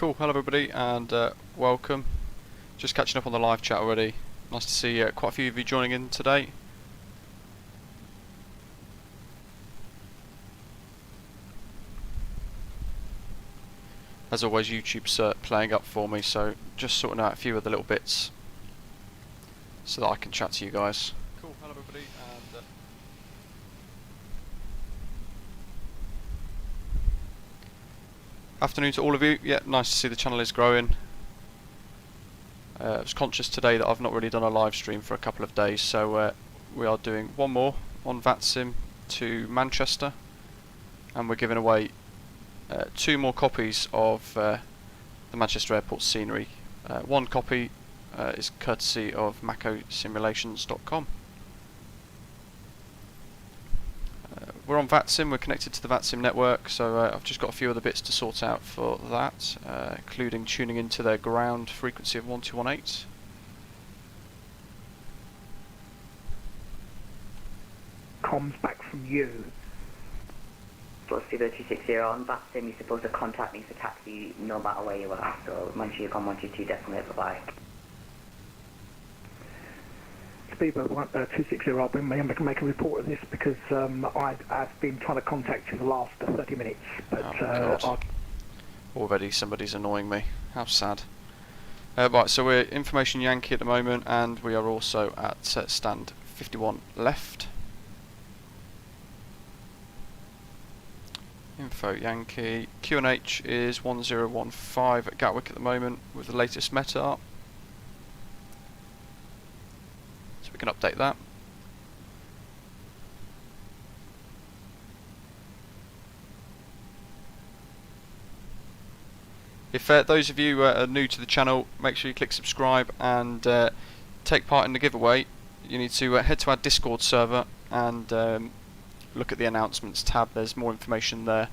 Cool, hello everybody and welcome. Just catching up on the live chat already. Nice to see quite a few of you joining in today. As always, YouTube's playing up for me, so just sorting out a few of the little bits so that I can chat to you guys. Cool, hello everybody and afternoon to all of you. Yeah, nice to see the channel is growing. I was conscious today that I've not really done a live stream for a couple of days, so we are doing one more on VATSIM to Manchester, and we're giving away 2 more copies of the Manchester Airport scenery. One copy is courtesy of Macco Simulations.com. We're on VATSIM, we're connected to the VATSIM network, so I've just got a few other bits to sort out for that, including tuning into their ground frequency of 1218. Comms back from you. Plus 0260 on VATSIM, you're supposed to contact me for taxi no matter where you are, so once you come, 122 definitely, bye-bye. Speedboat 260, I'll make a report of this because I've been trying to contact you for the last 30 minutes. But already somebody's annoying me. How sad. Right, so we're Information Yankee at the moment, and we are also at stand 51 left. Info Yankee. QNH is 1015 at Gatwick at the moment with the latest meta up. So we can update that. If those of you are new to the channel, make sure you click subscribe and take part in the giveaway. You need to head to our Discord server and look at the announcements tab. There's more information there.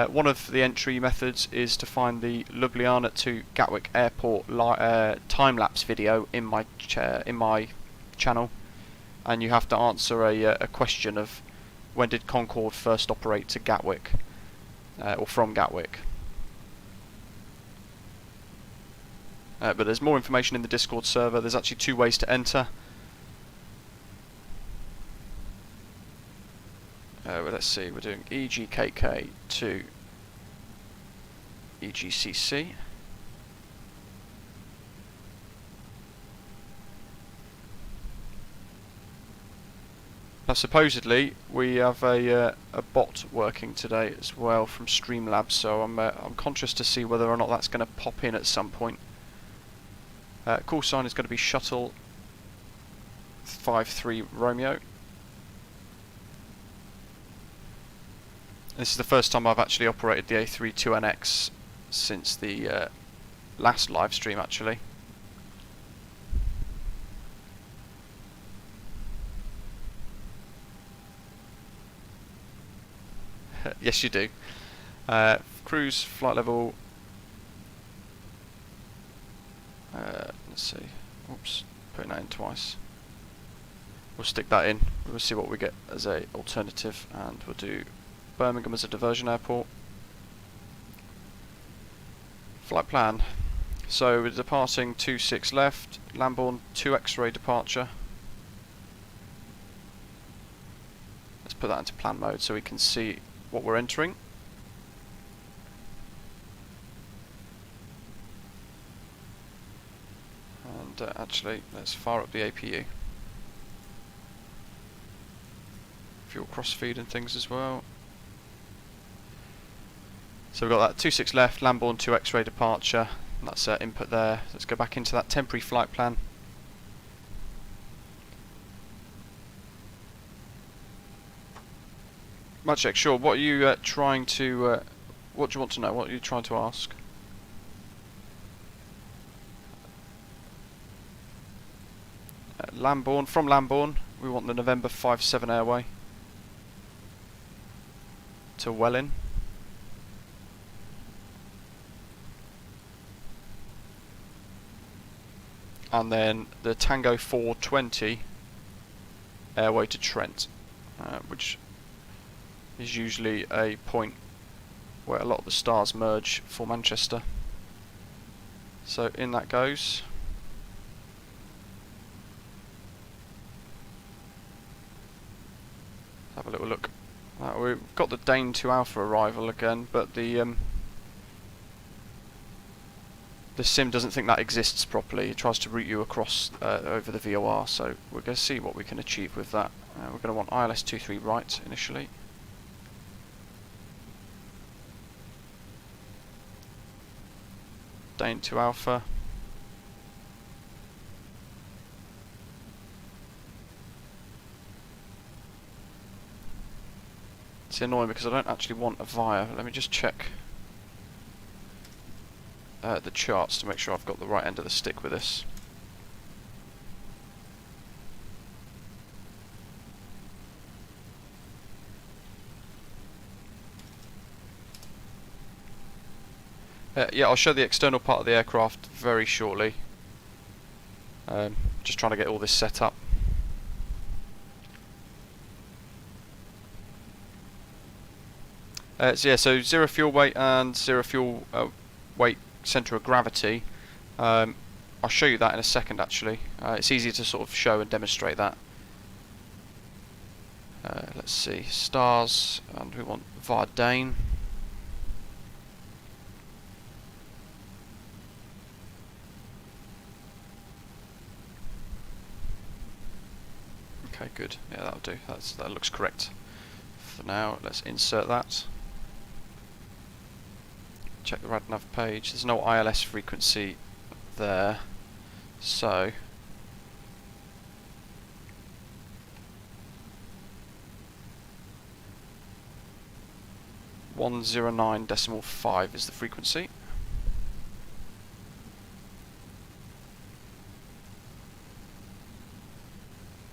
One of the entry methods is to find the Ljubljana to Gatwick Airport time-lapse video in my channel, and you have to answer a question of when did Concorde first operate to Gatwick, or from Gatwick. But there's more information in the Discord server. There's actually 2 ways to enter. Well, let's see, we're doing EGKK to EGCC. Now supposedly we have a bot working today as well from Streamlabs, so I'm conscious to see whether or not that's going to pop in at some point. Call sign is going to be Shuttle 53 Romeo. This is the first time I've actually operated the A32NX since the last live stream, actually. Yes, you do. Cruise flight level. Let's see. Oops, putting that in twice. We'll stick that in. We'll see what we get as a alternative, and we'll do Birmingham as a diversion airport. Flight plan. So we're departing 26 left, Lambourne 2 X-ray departure. Let's put that into plan mode so we can see what we're entering. And actually, let's fire up the APU. Fuel crossfeed and things as well. So we've got that 26 left, Lambourne 2 X-ray departure, and that's input there. Let's go back into that temporary flight plan. Magic, sure, what are you trying to, what do you want to know, what are you trying to ask? Lambourne, from Lambourne, we want the November 57 airway to WELIN. And then the Tango 420 airway to Trent, which is usually a point where a lot of the stars merge for Manchester. So in that goes. Have a little look. We've got the Dane 2 Alpha arrival again, but the sim doesn't think that exists properly. It tries to route you across over the VOR, so we're going to see what we can achieve with that. We're going to want ILS 23 right initially. Dane 2 Alpha. It's annoying because I don't actually want a via. Let me just check the charts to make sure I've got the right end of the stick with this. Yeah, I'll show the external part of the aircraft very shortly. Just trying to get all this set up. So zero fuel weight and zero fuel weight centre of gravity. I'll show you that in a second actually. It's easier to sort of show and demonstrate that. Let's see, stars, and we want via Dane. Okay, good. Yeah, that'll do. That looks correct for now. Let's insert that. Check the RadNav page. There's no ILS frequency there, so .109.5 is the frequency.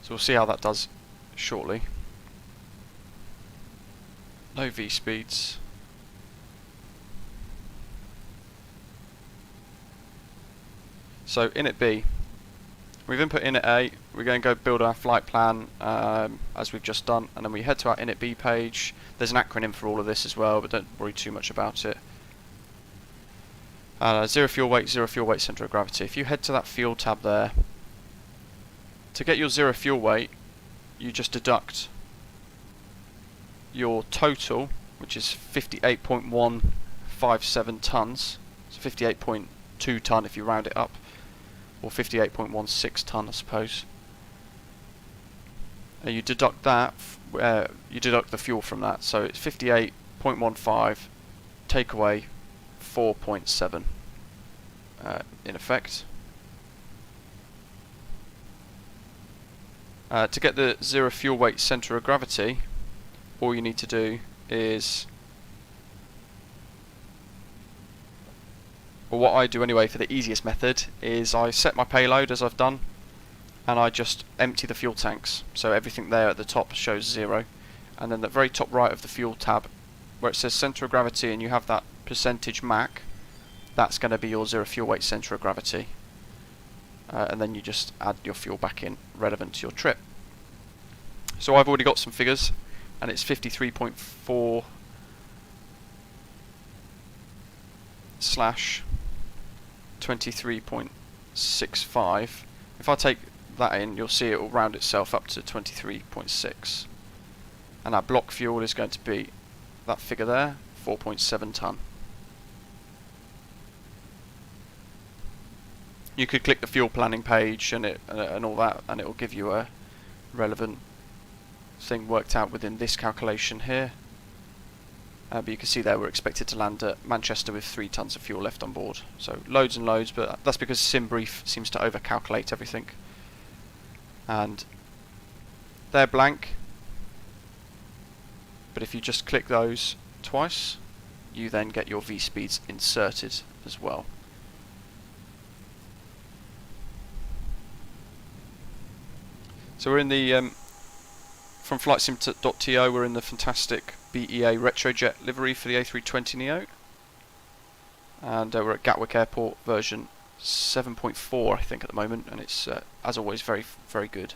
So we'll see how that does shortly. No V speeds. So init B, we've input init A, we're going to go build our flight plan as we've just done, and then we head to our init B page. There's an acronym for all of this as well, but don't worry too much about it. Zero fuel weight centre of gravity. If you head to that fuel tab there, to get your zero fuel weight, you just deduct your total, which is 58.157 tons, so 58.2 ton if you round it up, or 58.16 ton I suppose. And you deduct that, you deduct the fuel from that, so it's 58.15, take away 4.7 in effect. To get the zero fuel weight centre of gravity, all you need to do is, or what I do anyway for the easiest method, is I set my payload as I've done, and I just empty the fuel tanks. So everything there at the top shows 0, and then the very top right of the fuel tab, where it says centre of gravity and you have that percentage Mac, that's going to be your zero fuel weight centre of gravity. And then you just add your fuel back in relevant to your trip. So I've already got some figures, and it's 53.4 slash 23.65. If I take that in, you'll see it will round itself up to 23.6, and our block fuel is going to be that figure there, 4.7 ton. You could click the fuel planning page and all that, and it will give you a relevant thing worked out within this calculation here. But you can see there we're expected to land at Manchester with 3 tons of fuel left on board. So loads and loads, but that's because SimBrief seems to over-calculate everything. And they're blank, but if you just click those twice, you then get your V-speeds inserted as well. So we're in the, from flightsim.to, we're in the fantastic BEA Retrojet livery for the A320neo. And we're at Gatwick Airport version 7.4 I think at the moment, and it's, as always, very, very good.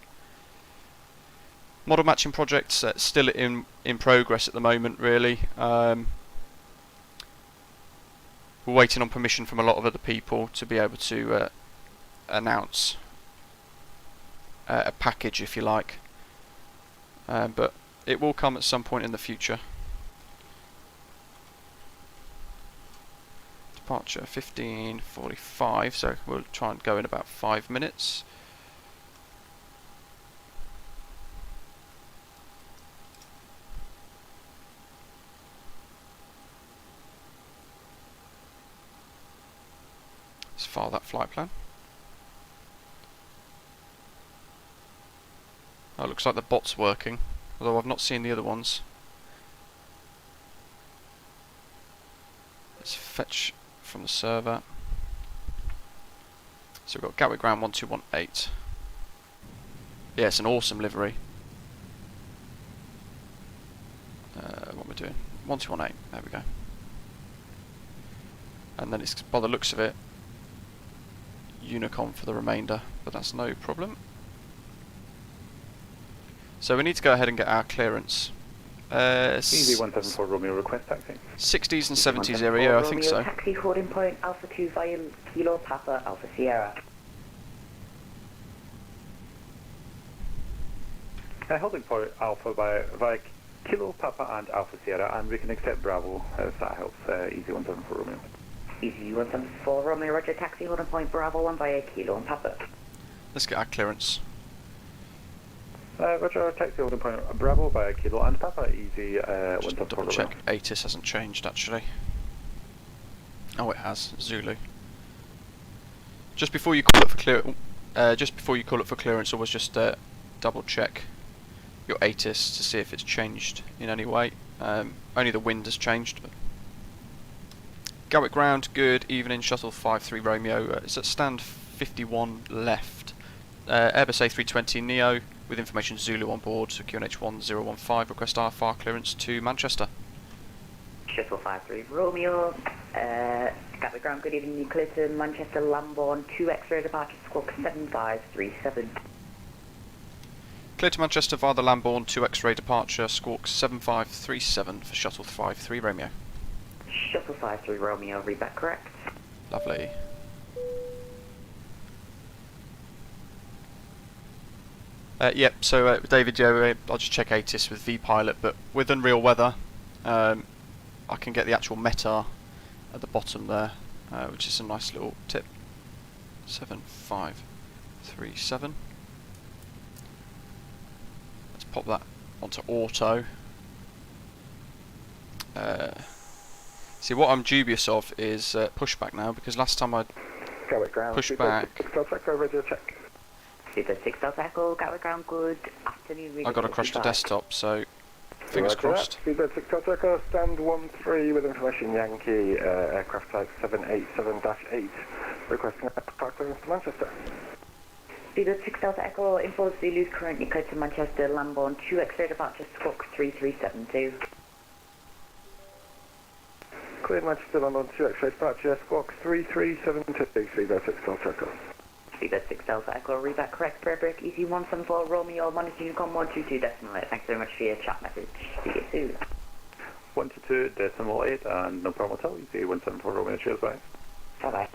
Model matching projects still in progress at the moment, really. we're waiting on permission from a lot of other people to be able to announce a package, if you like. But it will come at some point in the future. Departure 15:45, so we'll try and go in about 5 minutes. Let's file that flight plan. Oh, looks like the bot's working, although I've not seen the other ones. Let's fetch from the server. So we've got Gatwick Ground 1218. Yeah, it's an awesome livery. What we're doing? 1218, there we go. And then it's, by the looks of it, Unicom for the remainder, but that's no problem. So we need to go ahead and get our clearance. Easy 174 Romeo request taxi. 60s and 70s area, yeah, I think so. Taxi holding point Alpha 2 via Kilo Papa Alpha Sierra. Holding point Alpha via Kilo Papa and Alpha Sierra, and we can accept Bravo if that helps. Easy 174 Romeo. Easy 174 Romeo Roger, taxi holding point Bravo 1 via Kilo and Papa. Let's get our clearance. Roger, taxi holding point Bravo via Kilo and Papa, easy Just 174 double Romeo. check ATIS hasn't changed actually. Oh, it has. Zulu. Just before you call it for clearance, always just double check your ATIS to see if it's changed in any way. Only the wind has changed. Gatwick Ground, good evening, shuttle 53 Romeo. It's at stand 51 left. Airbus A320neo with information Zulu on board, so QNH 1015, request IFR clearance to Manchester. Shuttle 53 Romeo, Gatwick Ground, good evening, you clear to Manchester Lambourne 2 X-ray departure squawk 7537. Clear to Manchester via the Lambourne 2 X-ray departure, squawk 7537 for shuttle 53 Romeo. Shuttle 53 Romeo, read that correct? Lovely. Yep, so David, I'll just check ATIS with vPilot, but with Unreal Weather, I can get the actual METAR at the bottom there, which is a nice little tip. 7537. Let's pop that onto auto. See, what I'm dubious of is pushback now, because last time I pushed back, Super 6 Delta Echo, Gatwick Ground, good afternoon. I got a crash to desktop, so fingers crossed. Speedbird 6 Delta Echo, stand 13 with information Yankee, aircraft type 787-8, requesting a park clearance to Manchester. Speedbird 6 Delta Echo, info Zulu currently cleared to Manchester Lambourne 2 X-ray departure squawk 3372. Cleared Manchester Lambourne 2 X-ray departure squawk 3372, Speedbird 6 Delta Echo. Speedbird 6 Delta Echo, read that correct, prayer break, easy 174 Romeo, monitor Unicom 122 decimal 8. Thanks very much for your chat message. See you soon. 122 decimal 8, and no problem at all, easy 174 Romeo, cheers, bye. Bye bye.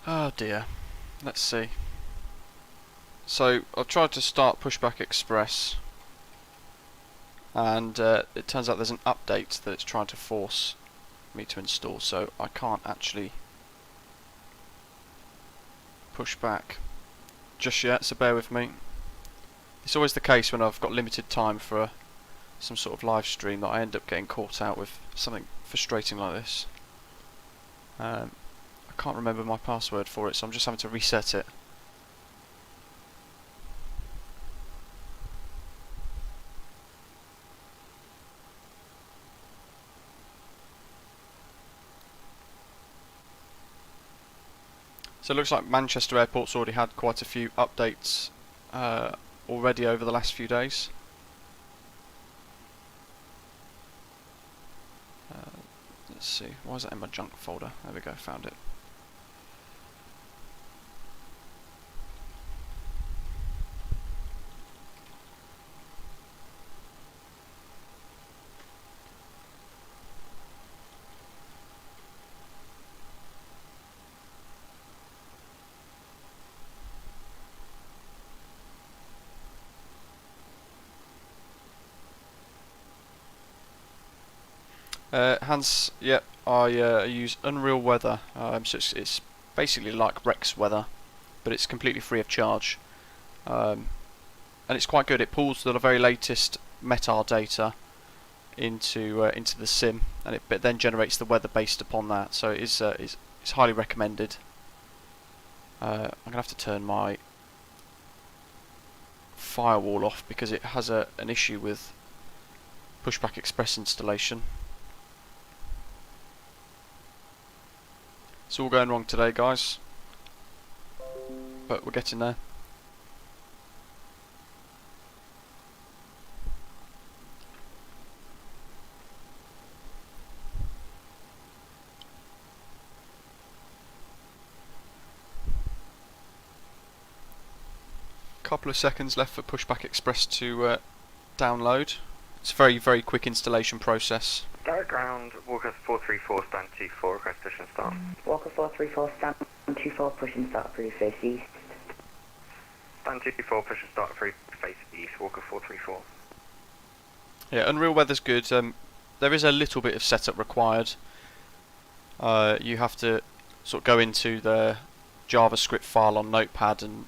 Oh dear. Let's see. So I've tried to start Pushback Express, and it turns out there's an update that it's trying to force me to install, so I can't actually push back just yet, so bear with me. It's always the case when I've got limited time for some sort of live stream that I end up getting caught out with something frustrating like this. I can't remember my password for it, so I'm just having to reset it. So it looks like Manchester Airport's already had quite a few updates already over the last few days. Let's see, why is that in my junk folder? There we go, found it. Hans, yep, I use Unreal Weather, so it's basically like Rex Weather, but it's completely free of charge, and it's quite good. It pulls the very latest METAR data into the sim, and it then generates the weather based upon that. So it's highly recommended. I'm gonna have to turn my firewall off because it has an issue with Pushback Express installation. It's all going wrong today, guys, but we're getting there. Couple of seconds left for Pushback Express to download. It's a very, very quick installation process. Direct ground, Walker 434, stand 24, request push and start. Walker 434, stand 24, push and start through face east. Stand 24, push and start through face east, Walker 434. Yeah, Unreal Weather's good. There is a little bit of setup required. You have to sort of go into the JavaScript file on Notepad, and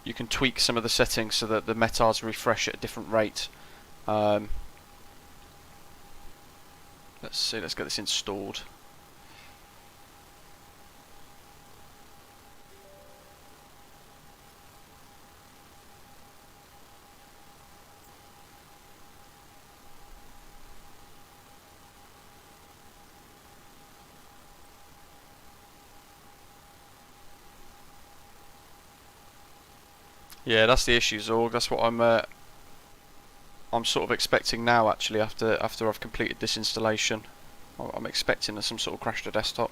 you can tweak some of the settings so that the METARs refresh at a different rate. Let's see, let's get this installed. Yeah, that's the issue, Zorg. That's what I'm sort of expecting now. Actually, after I've completed this installation, I'm expecting some sort of crash to desktop.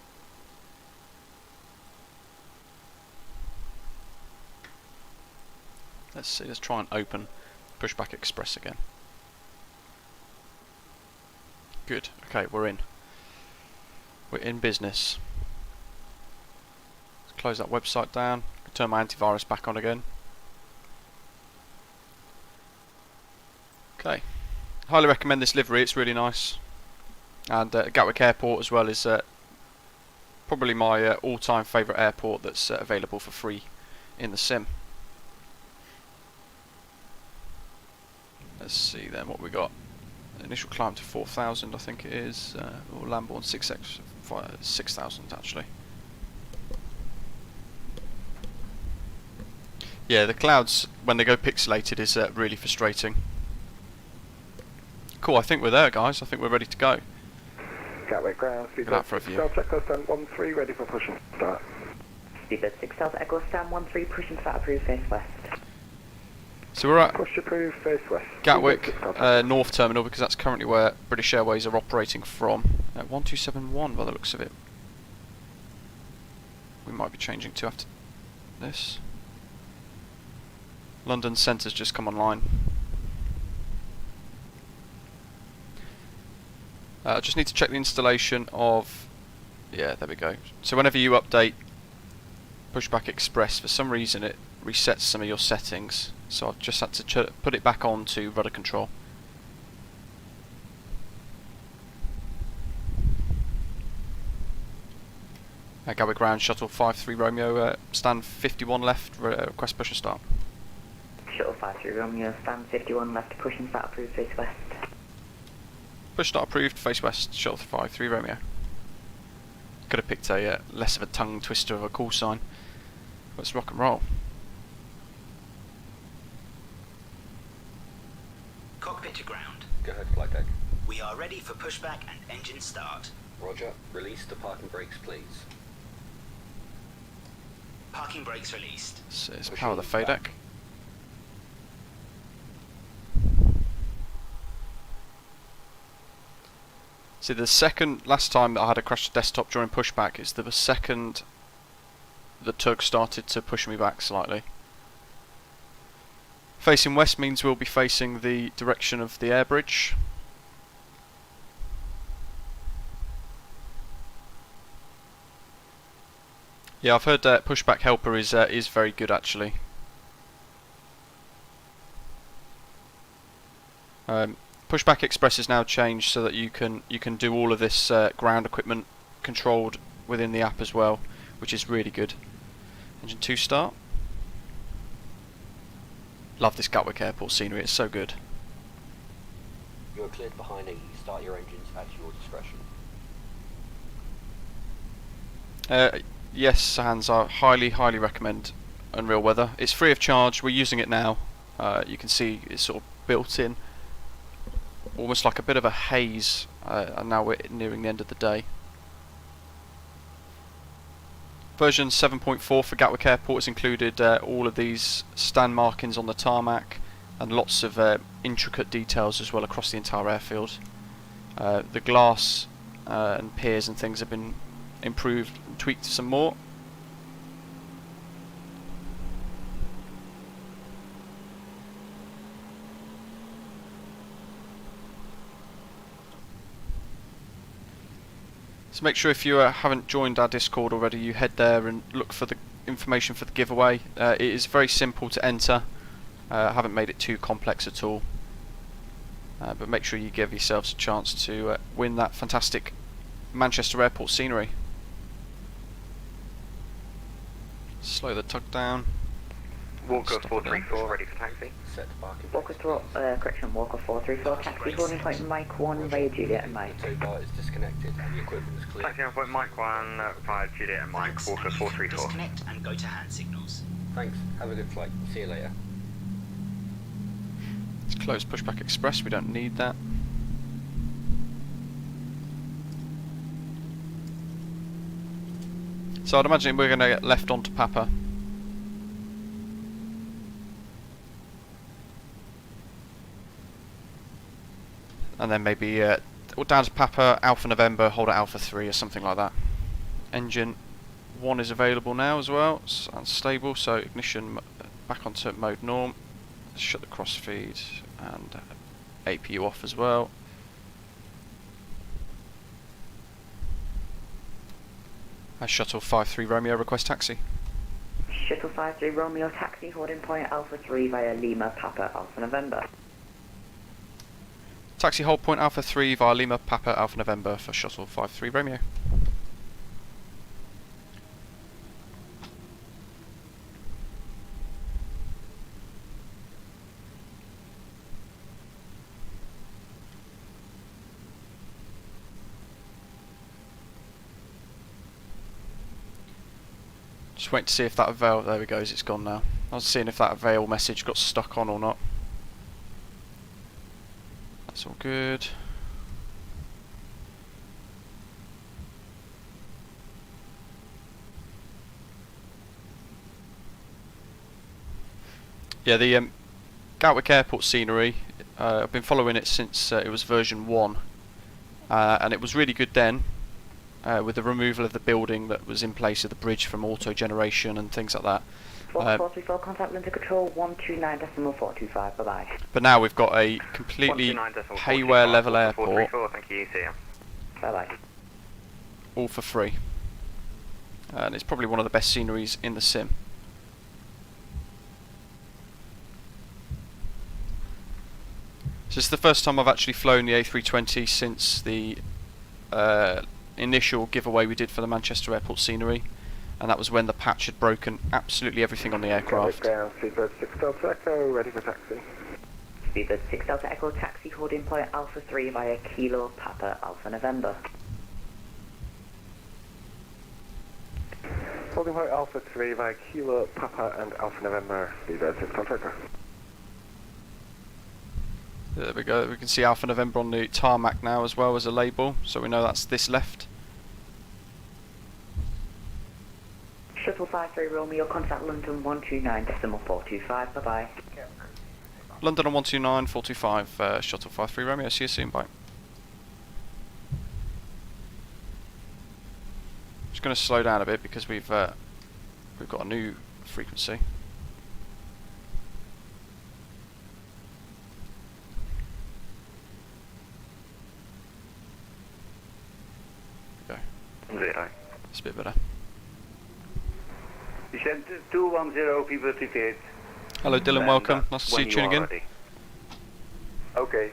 Let's see. Let's try and open Pushback Express again. Good. Okay, we're in. We're in business. Let's close that website down. Turn my antivirus back on again. Okay, highly recommend this livery, it's really nice. And Gatwick Airport as well is probably my all-time favourite airport that's available for free in the sim. Let's see then what we got. Initial climb to 4,000 I think it is, or Lambourne 6,000 actually. Yeah, the clouds when they go pixelated is really frustrating. Cool, I think we're there, guys. I think we're ready to go. Gatwick ground, Out for a view. South Echo stand 13, ready for push and start. Speedbird 6 South Echo stand 13, push and start through face west. So we're at Push approved, face west. Gatwick North Terminal because that's currently where British Airways are operating from. 1271 by the looks of it. We might be changing to after this. London Centre's just come online. I just need to check the installation of... Yeah, there we go. So whenever you update Pushback Express, for some reason it resets some of your settings. So I've just had to put it back on to rudder control. Gatwick ground, shuttle 53 Romeo, stand 51 left, request push and start. Shuttle 53 Romeo, stand 51 left, push and start through face west. Push start approved, face west, shuttle 53 Romeo. Could have picked a less of a tongue twister of a call sign. Let's rock and roll. Cockpit to ground. Go ahead, flight deck. We are ready for pushback and engine start. Roger. Release the parking brakes, please. Parking brakes released. So it's power the FADEC. See, the second last time that I had a crash to desktop during pushback is the second the tug started to push me back slightly. Facing west means we'll be facing the direction of the air bridge. Yeah, I've heard that pushback helper is very good actually. Pushback Express is now changed so that you can do all of this ground equipment controlled within the app as well, which is really good. Engine 2 start. Love this Gatwick Airport scenery, it's so good. You are cleared behind E. Start your engines at your discretion. Yes, Hans, I highly recommend Unreal Weather. It's free of charge, we're using it now. You can see it's sort of built in, almost like a bit of a haze, and now we're nearing the end of the day. Version 7.4 for Gatwick Airport has included all of these stand markings on the tarmac and lots of intricate details as well across the entire airfield. The glass and piers and things have been improved and tweaked some more. So make sure if you haven't joined our Discord already, you head there and look for the information for the giveaway. It is very simple to enter. I haven't made it too complex at all. But make sure you give yourselves a chance to win that fantastic Manchester Airport scenery. Slow the tug down. Walker Stop it 434, ready for taxi. Set to parking Walker brakes. correction, Walker 434, taxi holding point Mike 1 via Juliet and Mike. The tow bar is disconnected and the equipment is clear. Taxi on point Mike 1, 5 Juliet and Mike, Thanks, Walker and 434. disconnect and go to hand signals. Thanks. Have a good flight. See you later. Let's close Pushback Express, we don't need that. So I'd imagine we're going to get left onto Papa. And then maybe down to Papa, Alpha November, hold at Alpha 3 or something like that. Engine 1 is available now as well, it's unstable, so ignition back onto mode norm. Shut the crossfeed and APU off as well. Shuttle 53 Romeo, request taxi. Shuttle 53 Romeo taxi holding point Alpha 3 via Lima Papa Alpha November. Taxi hold point Alpha 3 via Lima Papa Alpha November for Shuttle 53 Romeo. Just waiting to see if that avail, there we go, it's gone now. I was seeing if that avail message got stuck on or not. That's all good. Yeah, the Gatwick Airport scenery, I've been following it since it was version 1, and it was really good then, with the removal of the building that was in place of the bridge from auto generation and things like that. 434 contact Linda Control 129.425, bye bye. But now we've got a completely payware level airport, Thank you, see ya. Bye bye. all for free. And it's probably one of the best sceneries in the sim. So this is the first time I've actually flown the A320 since the initial giveaway we did for the Manchester Airport scenery, and that was when the patch had broken absolutely everything on the aircraft. Down, Speedbird 6 Delta Echo, ready for taxi. Speedbird 6 Delta Echo taxi holding point Alpha 3 via Kilo Papa Alpha November. Holding point Alpha 3 via Kilo, Papa and Alpha November, Speedbird 6 Delta Echo. There we go, we can see Alpha November on the tarmac now as well as a label, so we know that's this left. Shuttle 53 Romeo contact London 129.425, bye bye. London on 129.425, Shuttle 53 Romeo, see you soon, bye. Just going to slow down a bit because we've got a new frequency. There we go. Zero. It's a bit better. You said 210 people 38. Hello Dylan, welcome. Nice to see you tuning in. Okay.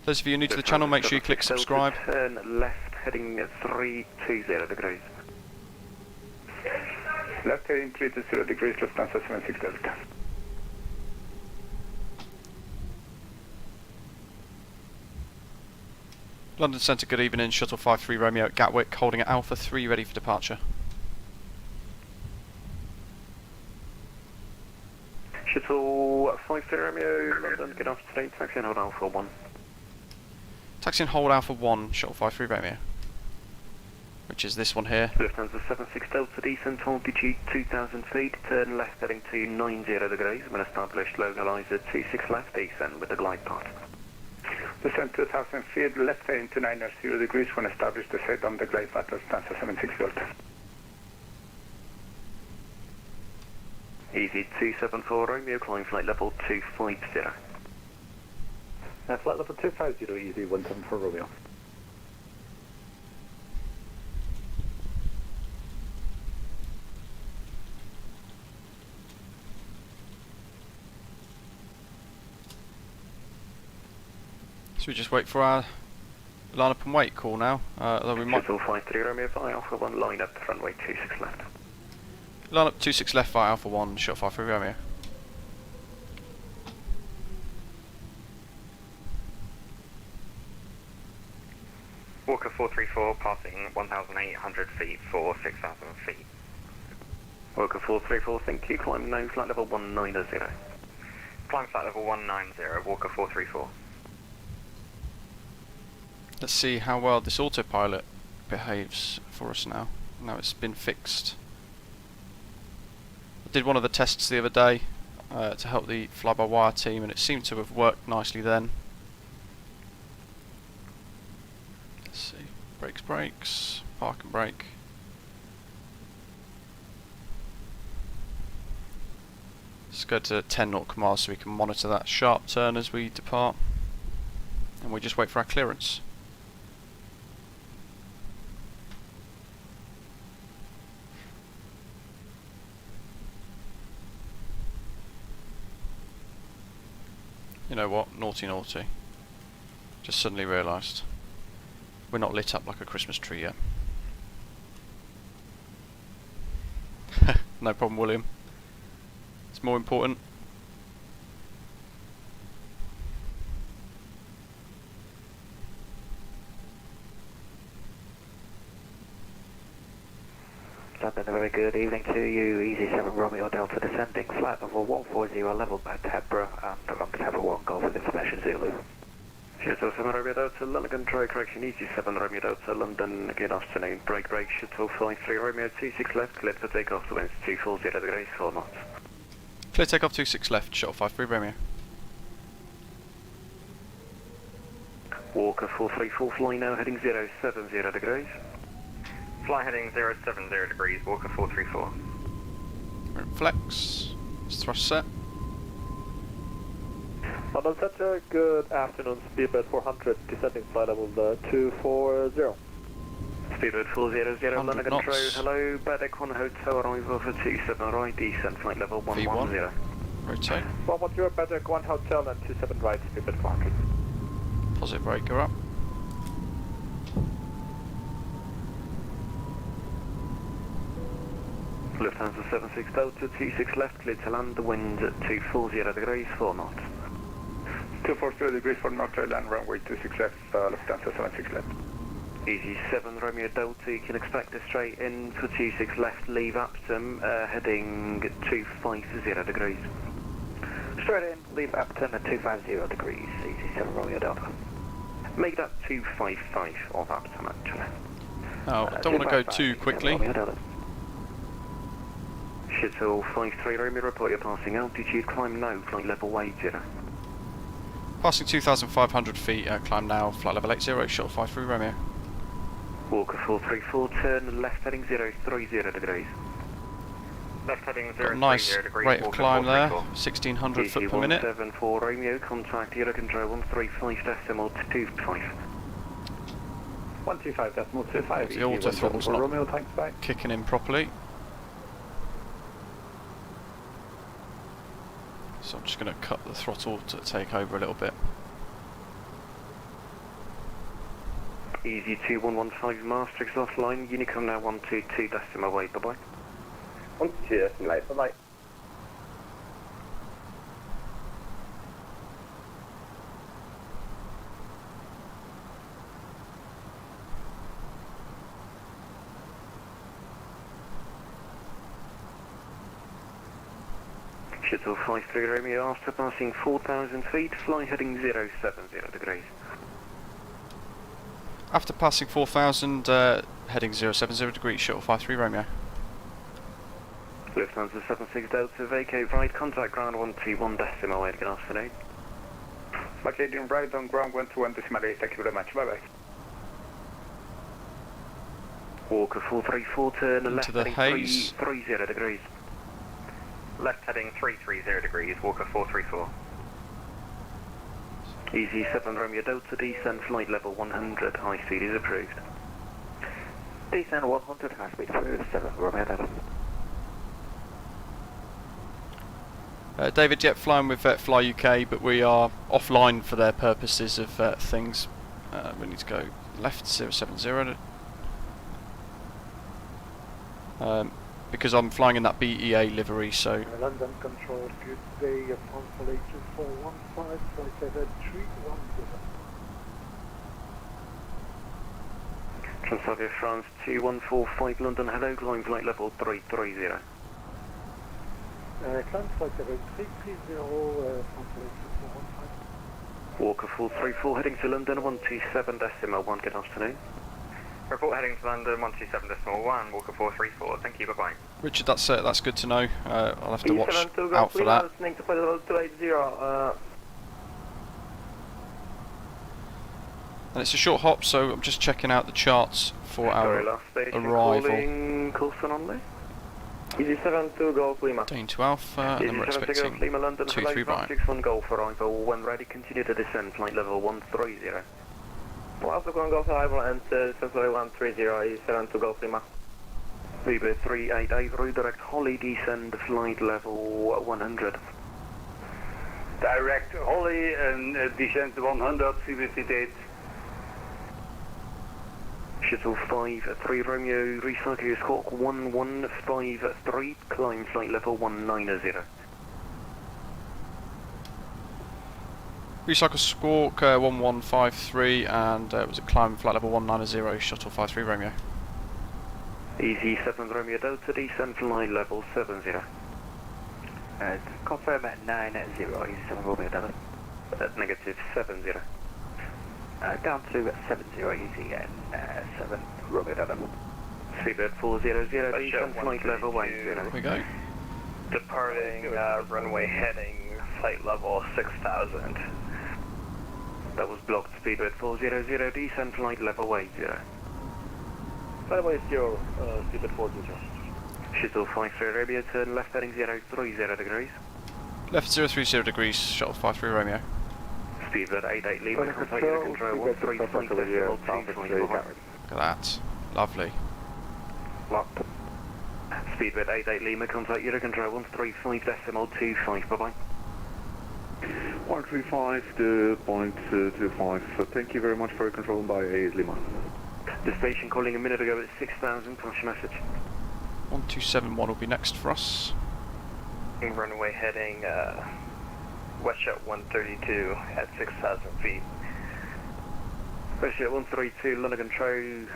Those of you new to the channel, make sure you click subscribe. Turn left heading 320 degrees. Left heading 320 degrees, Lufthansa 76 Delta. London Centre, good evening. Shuttle 53 Romeo at Gatwick, holding at Alpha 3, ready for departure. Shuttle 53 Romeo, London, good afternoon. Taxi and hold Alpha 1. Taxi and hold Alpha 1, Shuttle 53 Romeo. Which is this one here. Lufthansa 76 Delta, descent altitude 2,000 feet, turn left heading to 90 degrees. When established, localizer 26 left, descend with the glide path. Descent 2,000 feet, left heading to 90 degrees. When established, descend on the glide path, Lufthansa 76 Delta. Easy 274 Romeo, climb flight level 250. Flight level 250, easy 174 Romeo. So we just wait for our line up and wait call now. Although we might Shuttle 53 Romeo, via Alpha 1, line up, runway 26 left. line up 26 left via Alpha 1, Shuttle 53 Romeo. Walker 434 passing 1,800 feet for 6,000 feet. Walker 434, thank you. Climb now, flight level 190. Climb flight level 190, Walker 434. Let's see how well this autopilot behaves for us now. Now it's been fixed. I did one of the tests the other day to help the fly-by-wire team, and it seemed to have worked nicely then. Let's see. Brakes, park and brake. Let's go to 10 nautical miles so we can monitor that sharp turn as we depart. And we just wait for our clearance. You know what? Naughty. Just suddenly realised. We're not lit up like a Christmas tree yet. No problem, William. It's more important. London, a very good evening to you. Easy 7 Romeo Delta descending, flight level 140, level by Tabra, and on Tabra 1 Golf with information Zulu. Shuttle 7 Romeo Delta, London, try correction, easy 7 Romeo Delta, London, good afternoon. Brake, Shuttle 53 Romeo 26 left, clear for takeoff to winds 240 degrees, 4 knots. Clear takeoff 26 left, Shuttle 53 Romeo. Walker 434, fly now, heading 070 degrees. Fly heading 070 degrees, Walker 434. We're in flex. It's thrust set. London Centre, good afternoon, Speedbird 400, descending flight level 240. Speedbird 400, 100 London knots. Control, hello, Badek 1 Hotel, arrival for 27 right, descent flight level 110. Rotate. 110, Badek 1 Hotel and 27 right, Speedbird 400. Positive breaker up. Lufthansa 76 Delta, 26 left, clear to land, the wind at 240 degrees, 4 knots. 240 degrees, 4 knots, land runway 26 left, Lufthansa 76 left. Easy 7 Romeo Delta, you can expect a straight in for 26 left, leave Upton, heading 250 degrees. Straight in, leave Upton at 250 degrees, easy 7 Romeo Delta. Make that 255 of Upton actually. Now, I don't want to go too quickly. Shuttle 53 Romeo, report your passing altitude, climb now, flight level 80. Passing 2,500 feet, climb now, flight level 80, Shuttle 53 Romeo. Walker 434, turn left heading 030 degrees. Left heading Got a 030 nice degrees, rate of Walker climb there, 434. 1,600 foot per minute. 174 Romeo, contact Euro Control 135 decimal 25. 125 decimal 25. The auto throttle's not Romeo, thanks back. kicking in properly. So I'm just going to cut the throttle to take over a little bit. Easy 2115 Maastricht's offline, Unicom now 122 decimal way, bye bye. 122 decimal way, bye bye. Shuttle 53 Romeo after passing 4,000 feet, fly heading 070 degrees. After passing 4,000, heading 070 degrees, shuttle 53 Romeo. Lufthansa 76 Delta, vacate right, contact ground 121 decimal 8, good afternoon. Vacating right on ground 121 decimal 8, thank you very much, bye bye. Walker 434, turn Into left the heading haze. 330 degrees. Left heading 330 degrees, Walker 434. Easy 7 Romeo Delta, descent flight level 100, high speed is approved. Descent 100, high speed approved, 7 Romeo Delta. David, yet flying with Fly UK, but we are offline for their purposes of things. We need to go left 070. Because I'm flying in that BEA livery, so... London Control, good day, Consolation 415, flight 310. Transavia France 2145 London, hello, climb flight level 330. Climb flight 330, Consolation 415. Walker 434 heading to London 127 decimal 1, good afternoon. Report heading to London 127 decimal 1, Walker 434, thank you, bye bye. Richard, that's good to know. I'll have to watch out for that. Listening to flight level 280, And it's a short hop, so I'm just checking out the charts for Sorry, our last station arrival. calling Coulson only. Easy 72 Golf Lima. Dane to Alpha, and then we're Easy 72 Golf expecting Lima London, 2-3 hello, right. 61 Golf arrival, when ready, continue to descend, flight level 130. Also going Golf arrival and Central 130, Easy 72 Golf Lima. Freeware 388, redirect Holly, descend, flight level 100. Direct Holly and descent 100, Freeware 38. Shuttle 53 Romeo, recycle your squawk 1153, climb flight level 190. Recycle Squawk 1153, and it was a climb flight level 190, shuttle 53 Romeo. Easy 7 Romeo Delta, descend flight level 70. Confirm at 90, Easy 7 Romeo Delta. Negative 70. Down to 70, Easy and 7 Romeo Delta. Seabird 400, descend flight level 10. Here we go. Departing runway heading flight level 6000. That was blocked, Speedbird 400, descend flight level 80. Flight level 80, Speedbird 400. Shuttle 53 Romeo, turn left heading 030 degrees. Left 030 degrees, shuttle 53 Romeo. Speedbird 88 Lima, contact unit control 135.25. Look at that. Lovely. Locked. Speedbird 88 Lima, contact unit control 135.25, bye bye. 135 to 0.25. Thank you very much for your control by AS Lima. The station calling a minute ago at 6,000, pass your message. 1271 will be next for us. Runway heading WestJet 132 at 6,000 feet. WestJet 132, London Control.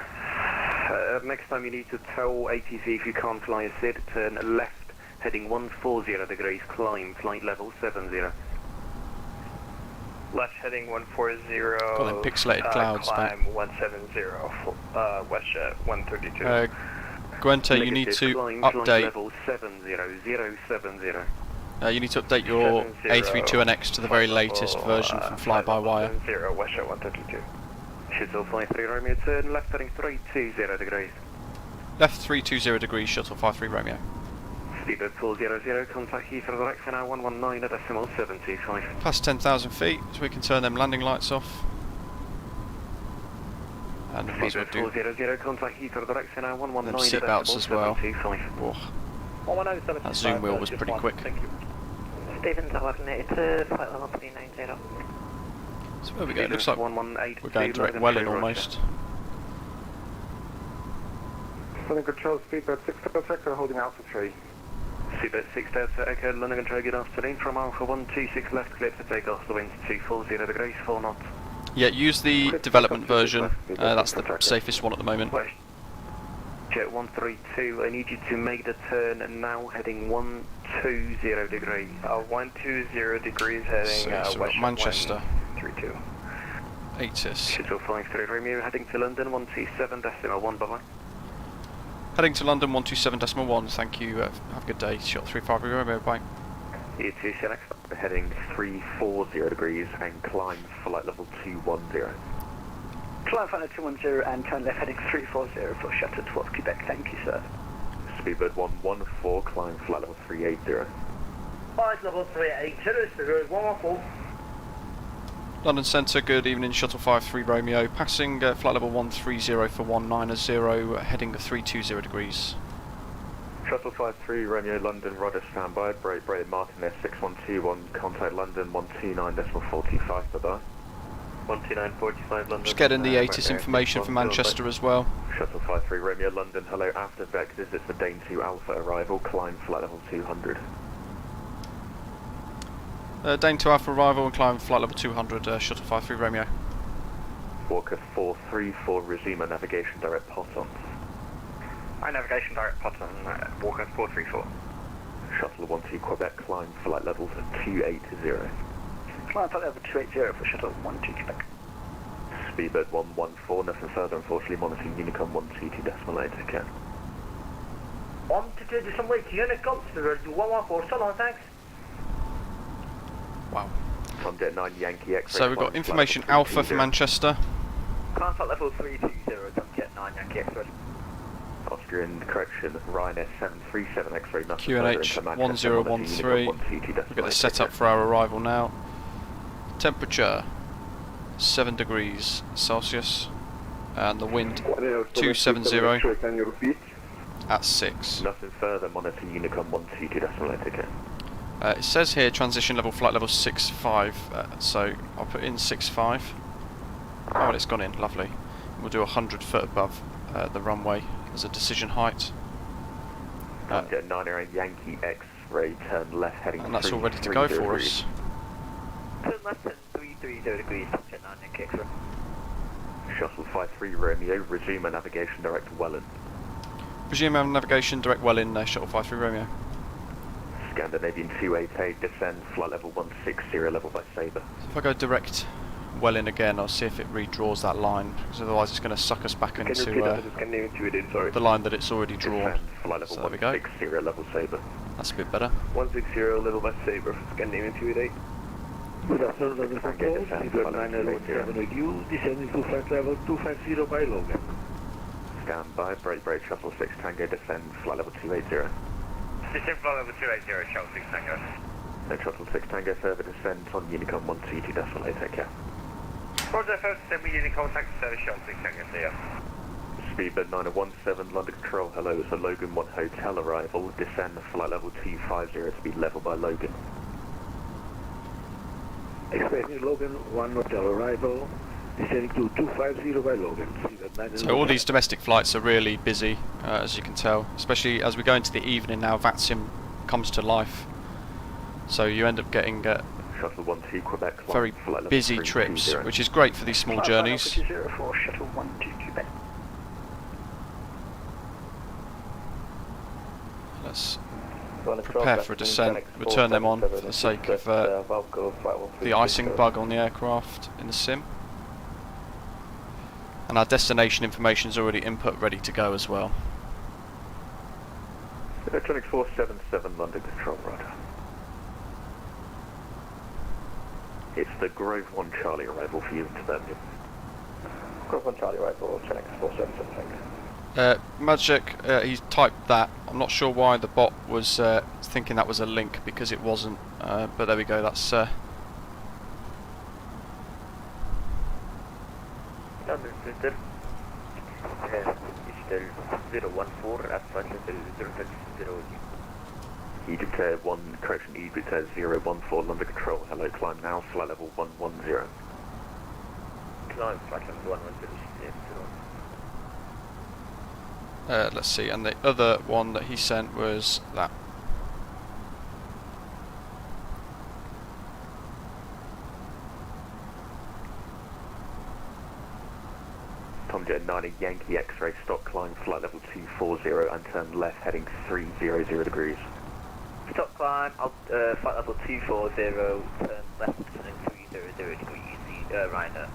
Next time you need to tell ATC if you can't fly a SID, turn left heading 140 degrees, climb flight level 70. Left heading 140. Got them pixelated clouds climb 170. WestJet 132. Gwente, you need to update. Level 70070. You need to update your A32NX to the very latest version from fly-by-wire. 0 WestJet 132. Shuttle 53 Romeo, turn left heading 320 degrees. Left 320 degrees, shuttle 53 Romeo. Speedbird 400, contact Heathrow direct for now 119.725. Past 10,000 feet, so we can turn them landing lights off. And we might as well Speedbird do 400, contact Heathrow direct for now them seatbelts as well. 119.725. Oh, that zoom wheel was pretty quick. Thank you. Stevens 1182, flight level 390. So there we go, it looks like we're going direct WELIN almost. London Control, speedbird 6 Delta Echo, holding Alpha 3. Speedbird 6 Delta Echo, London Control, good afternoon. From Alpha 126 left, clear to take off, the winds 240 degrees, 4 knots. Yeah, use the development version. That's the safest one at the moment. Jet 132, I need you to make the turn and now heading 120 degrees. 120 degrees heading So we've got Manchester. 32. ATIS. Shuttle 53 Romeo, heading to London 127.1, bye-bye. Heading to London 127.1, thank you. Have a good day. Shot 35 Romeo, bye. E2 Select, heading 340 degrees and climb flight level 210. Climb final 210 and turn left heading 340 for Shuttle 12 Quebec. Thank you, sir. Speedbird 114, climb flight level 380. Flight level 380, Speedbird 114. London Centre, good evening. Shuttle 53 Romeo, passing flight level 130 for 190, heading 320 degrees. Shuttle 53 Romeo, London, rudder standby, Brave Martin S6121, contact London 129.45, bye-bye. 129.45 London. Just getting the ATIS information for Manchester as well. Shuttle 53 Romeo, London, hello, after vectors, it's the Dane 2 Alpha arrival, climb flight level 200. Dane 2 Alpha arrival and climb flight level 200, Shuttle 53 Romeo. Walker 434, resume a navigation direct Poton. Hi, navigation direct Poton, Walker 434. Shuttle 12 Quebec, climb flight level 280. Climb flight level 280 for Shuttle 12 Quebec. Speedbird 114, nothing further, unfortunately, monitoring Unicom 122.8, okay. 122.8, Unicom, Speedbird 114, so long, thanks. Wow. Jet 9 Yankee X-ray. So we've got information Alpha for Manchester. Climb flight level 320, Jet 9 Yankee X-ray. Austrian correction, Ryan S737 X-ray, nothing QNH further into Manchester, 1013. We've got the setup for our arrival now. Temperature 7 degrees Celsius and the wind 270 at 6. Nothing further, monitor Unicom 122.8, okay. It says here transition level flight level 65, so I'll put in 65. Oh, well, it's gone in, lovely. We'll do 100 foot above the runway as a decision height. Jet 9 Yankee X-ray, turn left heading And that's all ready to go for us. Turn left and 330 degrees, Jet 9 Yankee X-ray. Shuttle 53 Romeo, resume a navigation direct WELIN. Resume our navigation direct WELIN, Shuttle 53 Romeo. Scandinavian 288, descend, flight level 160, level by Sabre. So if I go direct WELIN again, I'll see if it redraws that line, because otherwise it's going to suck us back into the line that it's already drawn. Descend, flight level So there we go. 160, level Sabre. That's a bit better. 160 level by Sabre, Scandinavian 288. Good afternoon, London Control, Speedbird 917 descending to flight level 250 by Logan. Stand by, Brave Shuttle 6 Tango, descend, flight level 280. Descend flight level 280, Shuttle 6 Tango. No, Shuttle 6 Tango, further descent on Unicom 122.8, take care. Roger, first descend with Unit contact service Shuttle 6 Tango, see ya. Speedbird 9017, London Control, hello, it's a Logan 1 hotel arrival, descend flight level 250 to be level by Logan. Expecting Logan 1 hotel arrival, descending to 250 by Logan. So all these domestic flights are really busy, as you can tell, especially as we go into the evening now. VATSIM comes to life, so you end up getting Shuttle 12 Quebec, very busy trips, which is great for these small journeys. For Shuttle 12 Quebec. Let's prepare for a descent. We'll turn them on for the sake of the icing bug on the aircraft in the sim. And our destination information is already input, ready to go as well. Electronics 477, London Control, radar. It's the Grove 1 Charlie arrival for you into Birmingham. Grove 1 Charlie arrival, Electronics 477, thanks. Magic, he's typed that. I'm not sure why the bot was thinking that was a link, because it wasn't, but there we go, that's London Center, Eastern 014 at flight level 0. Egypt Air 1, correction, Egypt Air 014, London Control, hello, climb now, flight level 110. Climb flight level 110, Let's see, and the other one that he sent was that. Tomjet 90 Yankee X-ray, stop climb, flight level 240 and turn left heading 300 degrees. Stop climb, flight level 240, turn left heading 300 degrees, Ryanair.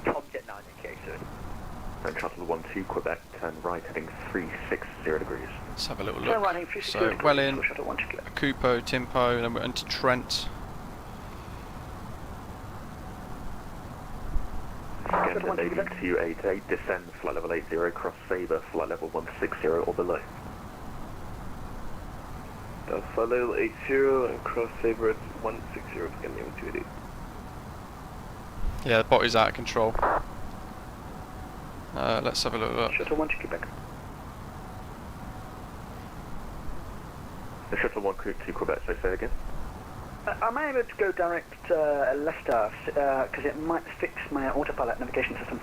Tomjet 9 Yankee X-ray. And shuttle 12 Quebec, turn right heading 360 degrees. Let's have a little look. So WELIN, Cupo, Timpo, and then we're into Trent. Again, 8288, descend, flight level 80, cross Sabre, flight level 160 or below. Flight level 80 and cross Sabre at 160, again, 288. Yeah, the bot is out of control. Let's have a little look. Shuttle 1 to Quebec. The shuttle 1 to Quebec, so say again. Am I able to go direct Leicester, because it might fix my autopilot navigation system?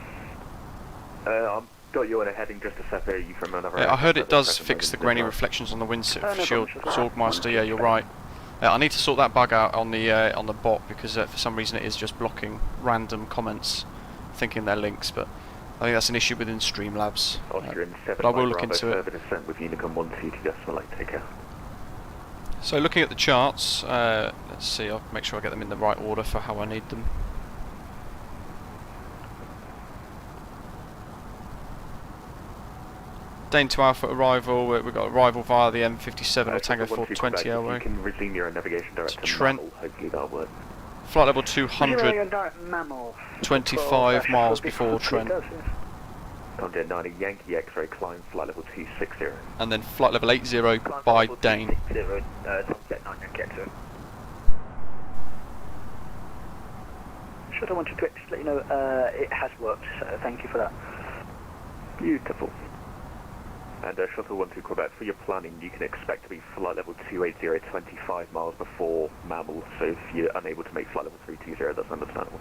I've got you on a heading just to separate you from another. Yeah, I heard it does fix the grainy reflections on the windshield, Sorgmeister, yeah, you're right. I need to sort that bug out on the bot, because for some reason it is just blocking random comments, thinking they're links, but I think that's an issue within Streamlabs. But I will look into it. Descent with Unicom 12 take care. So looking at the charts, let's see, I'll make sure I get them in the right order for how I need them. Dane to Alpha arrival, we've got arrival via the M57 or Tango 420 Airway. You can resume your navigation direct to Trent. Mammal, hopefully that'll work. Flight level 200, 25 miles before Trent. Tomjet 90 Yankee X-ray, climb, flight level 260. And then flight level 80 by Dane. Tomjet 9 Yankee X-ray. Shuttle 1 to Quebec, just to let you know, it has worked, so thank you for that. Beautiful. And shuttle 1 to Quebec, for your planning, you can expect to be flight level 280 25 miles before Mammal, so if you're unable to make flight level 320, that's understandable.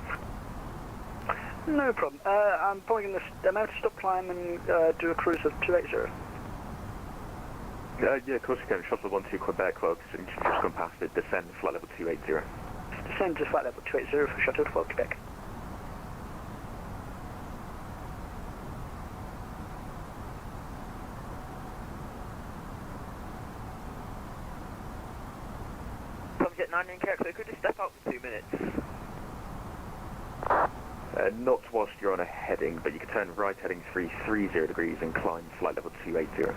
No problem. I'm probably going to amount to stop climb and do a cruise of 280. Yeah, of course you can. Shuttle 1 to Quebec, well, since you've just gone past it, descend flight level 280. Descend to flight level 280 for Shuttle 12 Quebec. Tomjet 9 Yankee X-ray, could you step out for 2 minutes? Not whilst you're on a heading, but you can turn right heading 330 degrees and climb flight level 280.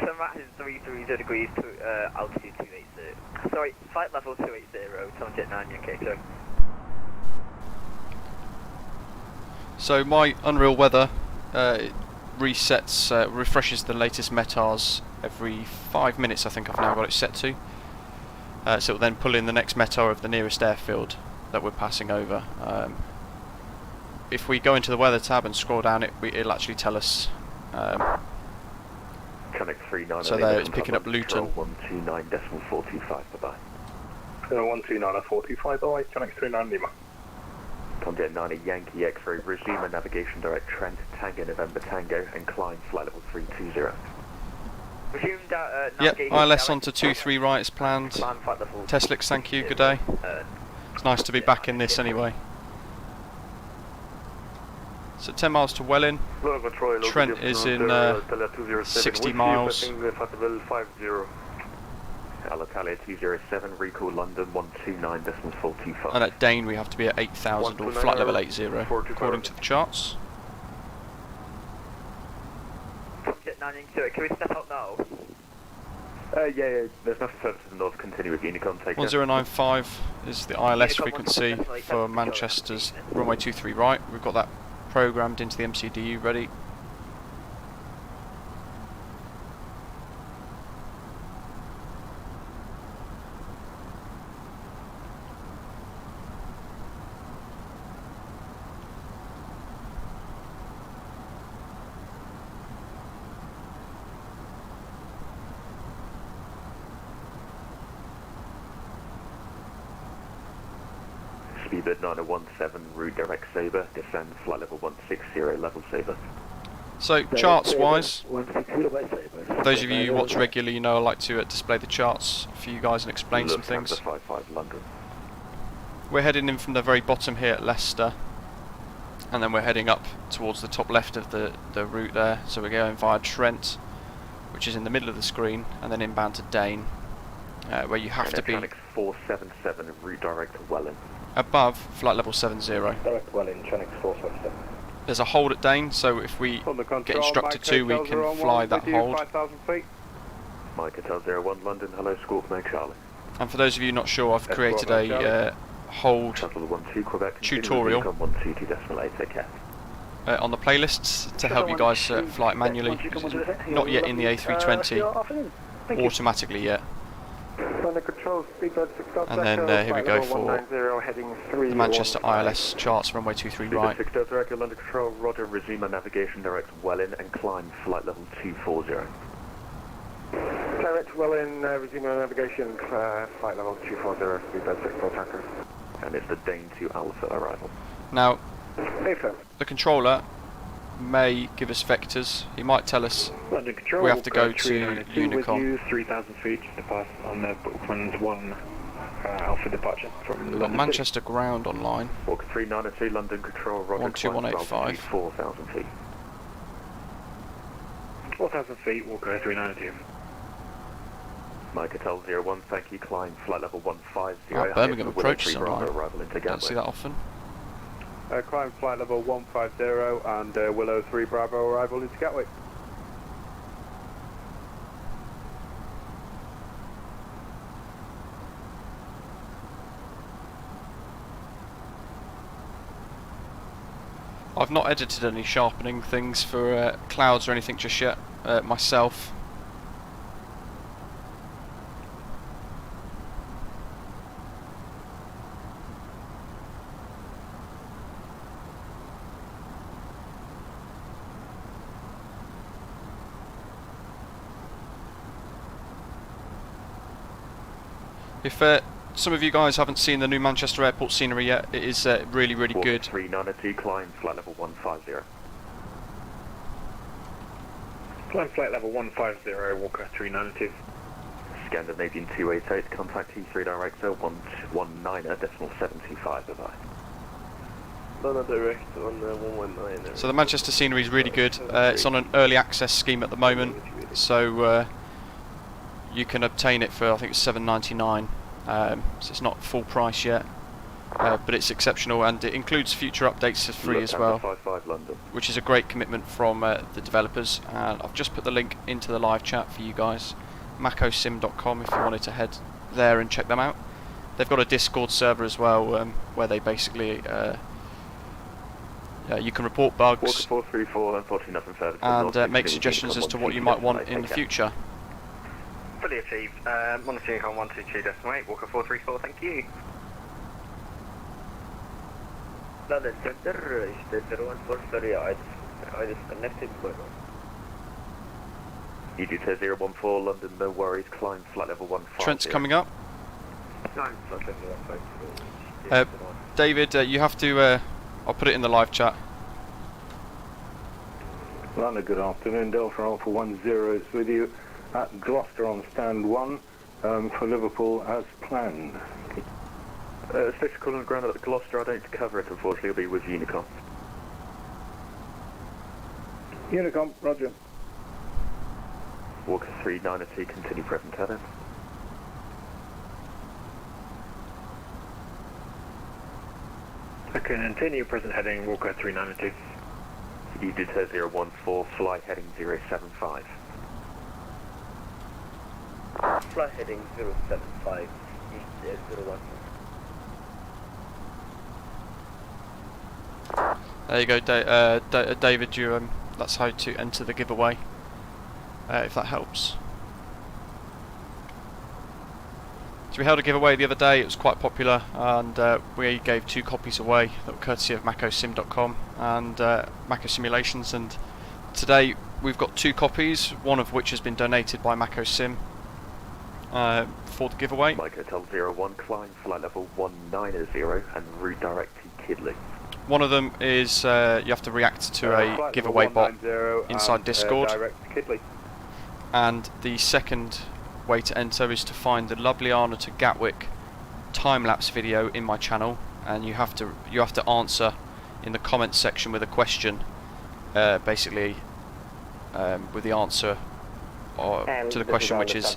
Turn right heading 330 degrees to altitude 280. Sorry, flight level 280, Tomjet 9 Yankee X-ray. So my Unreal Weather resets, refreshes the latest METARs every 5 minutes, I think I've now got it set to. So it will then pull in the next METAR of the nearest airfield that we're passing over. If we go into the weather tab and scroll down, it'll actually tell us. Connect 39. So there, it's picking up Luton. 129.425. Bye bye. 129.45. Bye. Connect 39 Lima. Tomjet 90 Yankee X-ray, resume a navigation direct Trent, Tango November Tango, and climb flight level 320. Yep, ILS onto 23 right as planned. Teslix, thank you, good day. It's nice to be back in this anyway. So 10 miles to WELIN. Trent is in 60 miles. Alitalia 207, recall London 129.425. And at Dane we have to be at 8,000 or flight level 80, according to the charts. Tomjet 9 Yankee, can we step out now? Yeah, there's nothing further to the north, continue with Unicom, take 1095 is the ILS frequency for Manchester's runway 23 right. We've got that programmed into the MCDU ready. Speedbird 9017, route direct Sabre, descend flight level 160, level Sabre. So charts wise, those of you who watch regularly, you know I like to display the charts for you guys and explain some things. 55 London. We're heading in from the very bottom here at Leicester, and then we're heading up towards the top left of the route there. So we're going via Trent, which is in the middle of the screen, and then inbound to Dane, where you have to be 477 route direct to Welin. Above flight level 70. Direct Welin, Trent 477. There's a hold at Dane, so if we get instructed to, we can fly that hold. Mike Hotel 01 London, hello, Squawk Meg Charlie. And for those of you not sure, I've created a hold Shuttle 12 Quebec, tutorial 122.8, take care. On the playlists to help you guys fly it manually, because it's not yet in the A320 automatically yet. And then here we go for the Manchester ILS charts, runway 23 right. 6 Delta Echo, London Control, Roger, resume our navigation direct Welin and climb flight level 240. Direct Welin, resume our navigation, flight level 240, speedbird 64 tracker. And it's the Dane to Alpha arrival. Now, the controller may give us vectors. He might tell us London Control, we have to go to Unicom. 3,000 feet to pass on the Bookman's 1 Alpha departure from We've got Manchester ground online. Walker 3902, London Control, Roger, 12185. 4,000 feet. 4,000 feet, Walker 3902. Mike Hotel 01, thank you, climb flight level 150. Birmingham approach sunrise. Arrival into Don't see Gatwick. that often. Climb flight level 150 and Willow 3 Bravo arrival into Gatwick. I've not edited any sharpening things for clouds or anything just yet myself. If some of you guys haven't seen the new Manchester Airport scenery yet, it is really, really good. 3902, climb flight level 150. Climb flight level 150, Walker 3902. Scandinavian 288, contact T3 director 119.75, bye-bye. London direct on 119. So the Manchester scenery is really good. It's on an early access scheme at the moment, so you can obtain it for, I think it's $7.99. So it's not full price yet, but it's exceptional, and it includes future updates for free as well, which is a great commitment from the developers. And I've just put the link into the live chat for you guys, maccosim.com, if you wanted to head there and check them out. They've got a Discord server as well, where they basically you can report bugs and make suggestions as to what you might want in the future. Fully achieved. Monitoring on 122.8, Walker 434, thank you. London Center, is the 0140, I disconnected, but... You do 014, London, no worries, climb flight level 150. Trent's coming up. Climb flight level 150. David, you have to, I'll put it in the live chat. London, good afternoon, Delta Alpha 10 is with you at Gloucester on stand 1 for Liverpool as planned. Station call on ground at Gloucester, I don't cover it, unfortunately, it'll be with Unicom. Unicom, roger. Walker 3902, continue present heading. Okay, continue present heading, Walker 3902. You did 014, fly heading 075. Fly heading 075, East 01. There you go, David. You that's how to enter the giveaway, if that helps. So we held a giveaway the other day. It was quite popular, and we gave 2 copies away that were courtesy of maccosim.com and Macco Simulations. And today we've got 2 copies, one of which has been donated by Macco Sim for the giveaway. Mike Hotel 01, climb flight level 190 and route direct to Kidley. One of them is you have to react to a giveaway bot inside Discord. And the second way to enter is to find the Ljubljana to Gatwick time-lapse video in my channel, and you have to answer in the comments section with a question, basically with the answer to the question, which is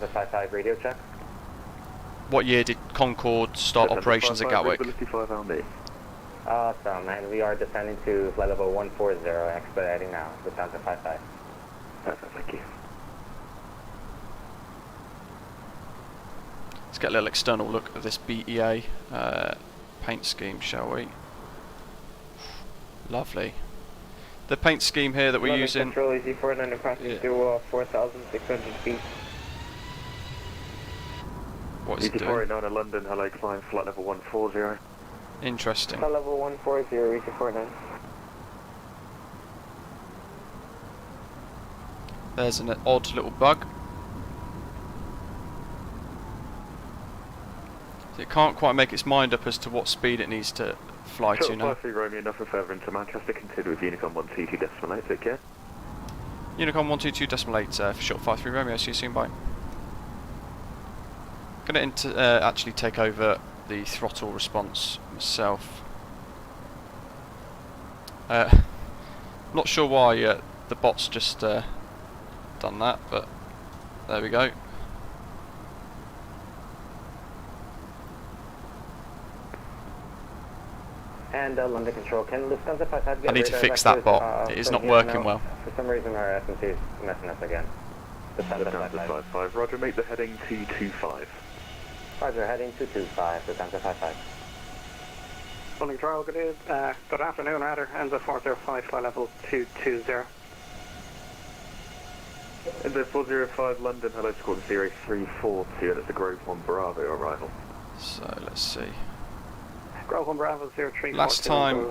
what year did Concorde start operations at Gatwick? Awesome, and we are descending to flight level 140, expediting now, Lufthansa 55. Perfect, thank you. Let's get a little external look at this BEA paint scheme, shall we? Lovely. The paint scheme here that we're using... Control EZ49 approximately to 4,600 feet. What is it doing? EZ49 in London, hello, climb flight level 140. Interesting. Flight level 140, EZ49. There's an odd little bug. It can't quite make its mind up as to what speed it needs to fly to now. 53 Romeo, nothing further into Manchester, continue with Unicom 122.8, take care. Unicom 122.8 for short 53 Romeo, see you soon, bye. Going to actually take over the throttle response myself. Not sure why the bot's just done that, but there we go. And London Control, can Lufthansa 55 get I need to fix that bot. It is not working well. For some reason our SMC is messing us again. Lufthansa 55, roger, make the heading 225. Roger, heading 225, Lufthansa 55. London Control, good afternoon, rather, Enzo 405, flight level 220. Enzo 405 London, hello, squad 0340, and it's the Grove 1 Bravo arrival. So let's see. Grove 1 Bravo 0340. Last time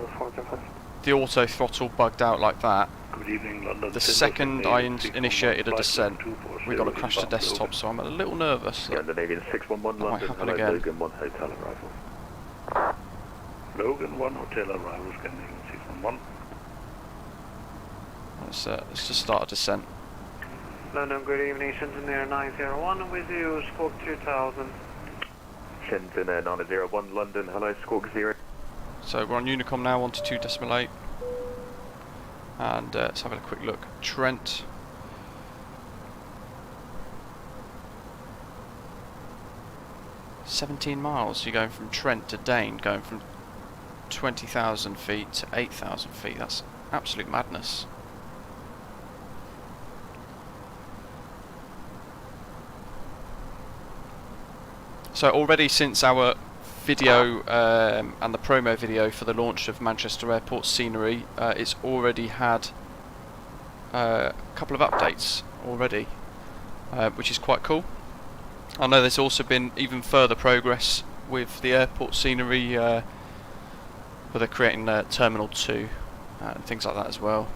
the auto throttle bugged out like that. Good evening, London. The second I initiated a descent, we got a crash to desktop, so I'm a little nervous that Scandinavian 611 might London, happen hello, again. Logan 1 hotel arrival. Logan 1 hotel arrival, Scandinavian 611. Let's just start a descent. London, good evening, Shenzhen Air 901 with you, Squawk 2000. Shenzhen Air 901 London, hello, Squawk 0. So we're on Unicom now, 122.8. And let's have a quick look. Trent. "17 miles, you're going from Trent to Dane, going from 20,000 feet to 8,000 feet. That's absolute madness. So already since our video and the promo video for the launch of Manchester Airport scenery, it's already had a couple of updates already, which is quite cool. I know there's also been even further progress with the airport scenery, where they're creating Terminal 2 and things like that as well,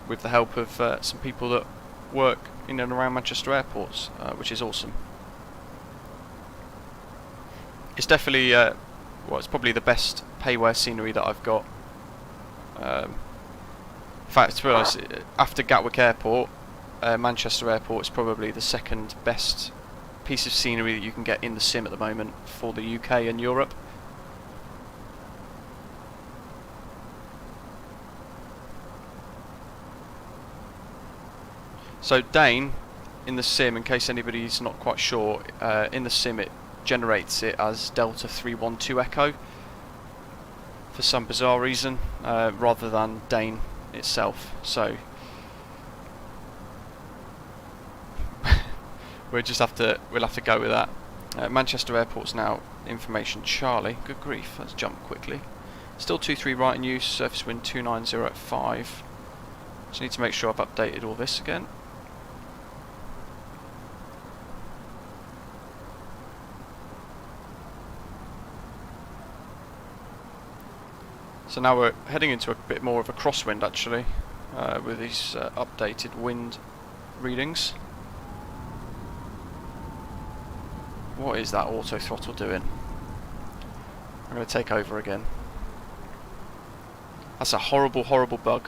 with the help of some people that work in and around Manchester airports, which is awesome. It's definitely, well, it's probably the best payware scenery that I've got. In fact, to be honest, after Gatwick Airport, Manchester Airport is probably the second best piece of scenery that you can get in the sim at the moment for the UK and Europe. So Dane, in the sim, in case anybody's not quite sure, in the sim it generates it as Delta 312 Echo for some bizarre reason, rather than Dane itself. So we'll have to go with that. Manchester Airport's now information Charlie. Good grief, let's jump quickly. Still 23 right in use, surface wind 290 at 5. Just need to make sure I've updated all this again. So now we're heading into a bit more of a crosswind actually, with these updated wind readings. What is that auto throttle doing? I'm going to take over again. That's a horrible, horrible bug.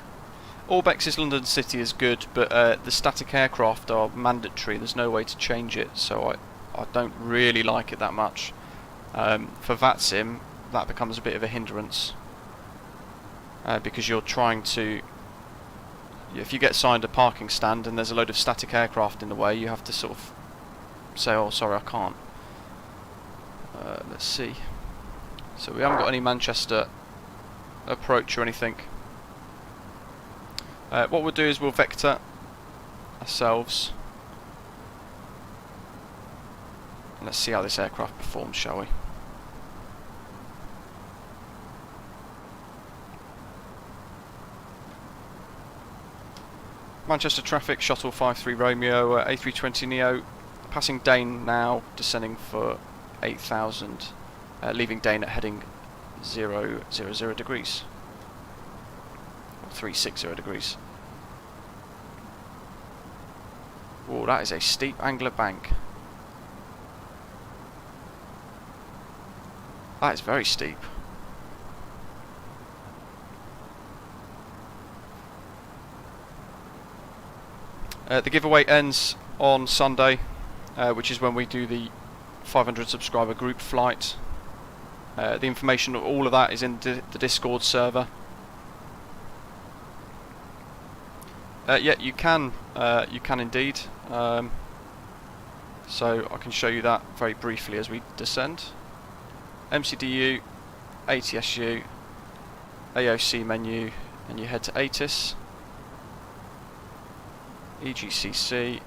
Orbex's London City is good, but the static aircraft are mandatory. There's no way to change it, so I don't really like it that much. For VATSIM, that becomes a bit of a hindrance because you're trying to. If you get assigned a parking stand and there's a load of static aircraft in the way, you have to sort of say, "Oh, sorry, I can't." Let's see. So we haven't got any Manchester approach or anything. What we'll do is we'll vector ourselves. And let's see how this aircraft performs, shall we? Manchester traffic, shuttle 53 Romeo, A320neo, passing Dane now, descending for 8,000, leaving Dane at heading 000 degrees, or 360 degrees. Oh, that is a steep angular bank. That is very steep. The giveaway ends on Sunday, which is when we do the 500 subscriber group flight. The information of all of that is in the Discord server. Yeah, you can indeed. So I can show you that very briefly as we descend. MCDU, ATSU, AOC menu, and you head to ATIS. EGCC,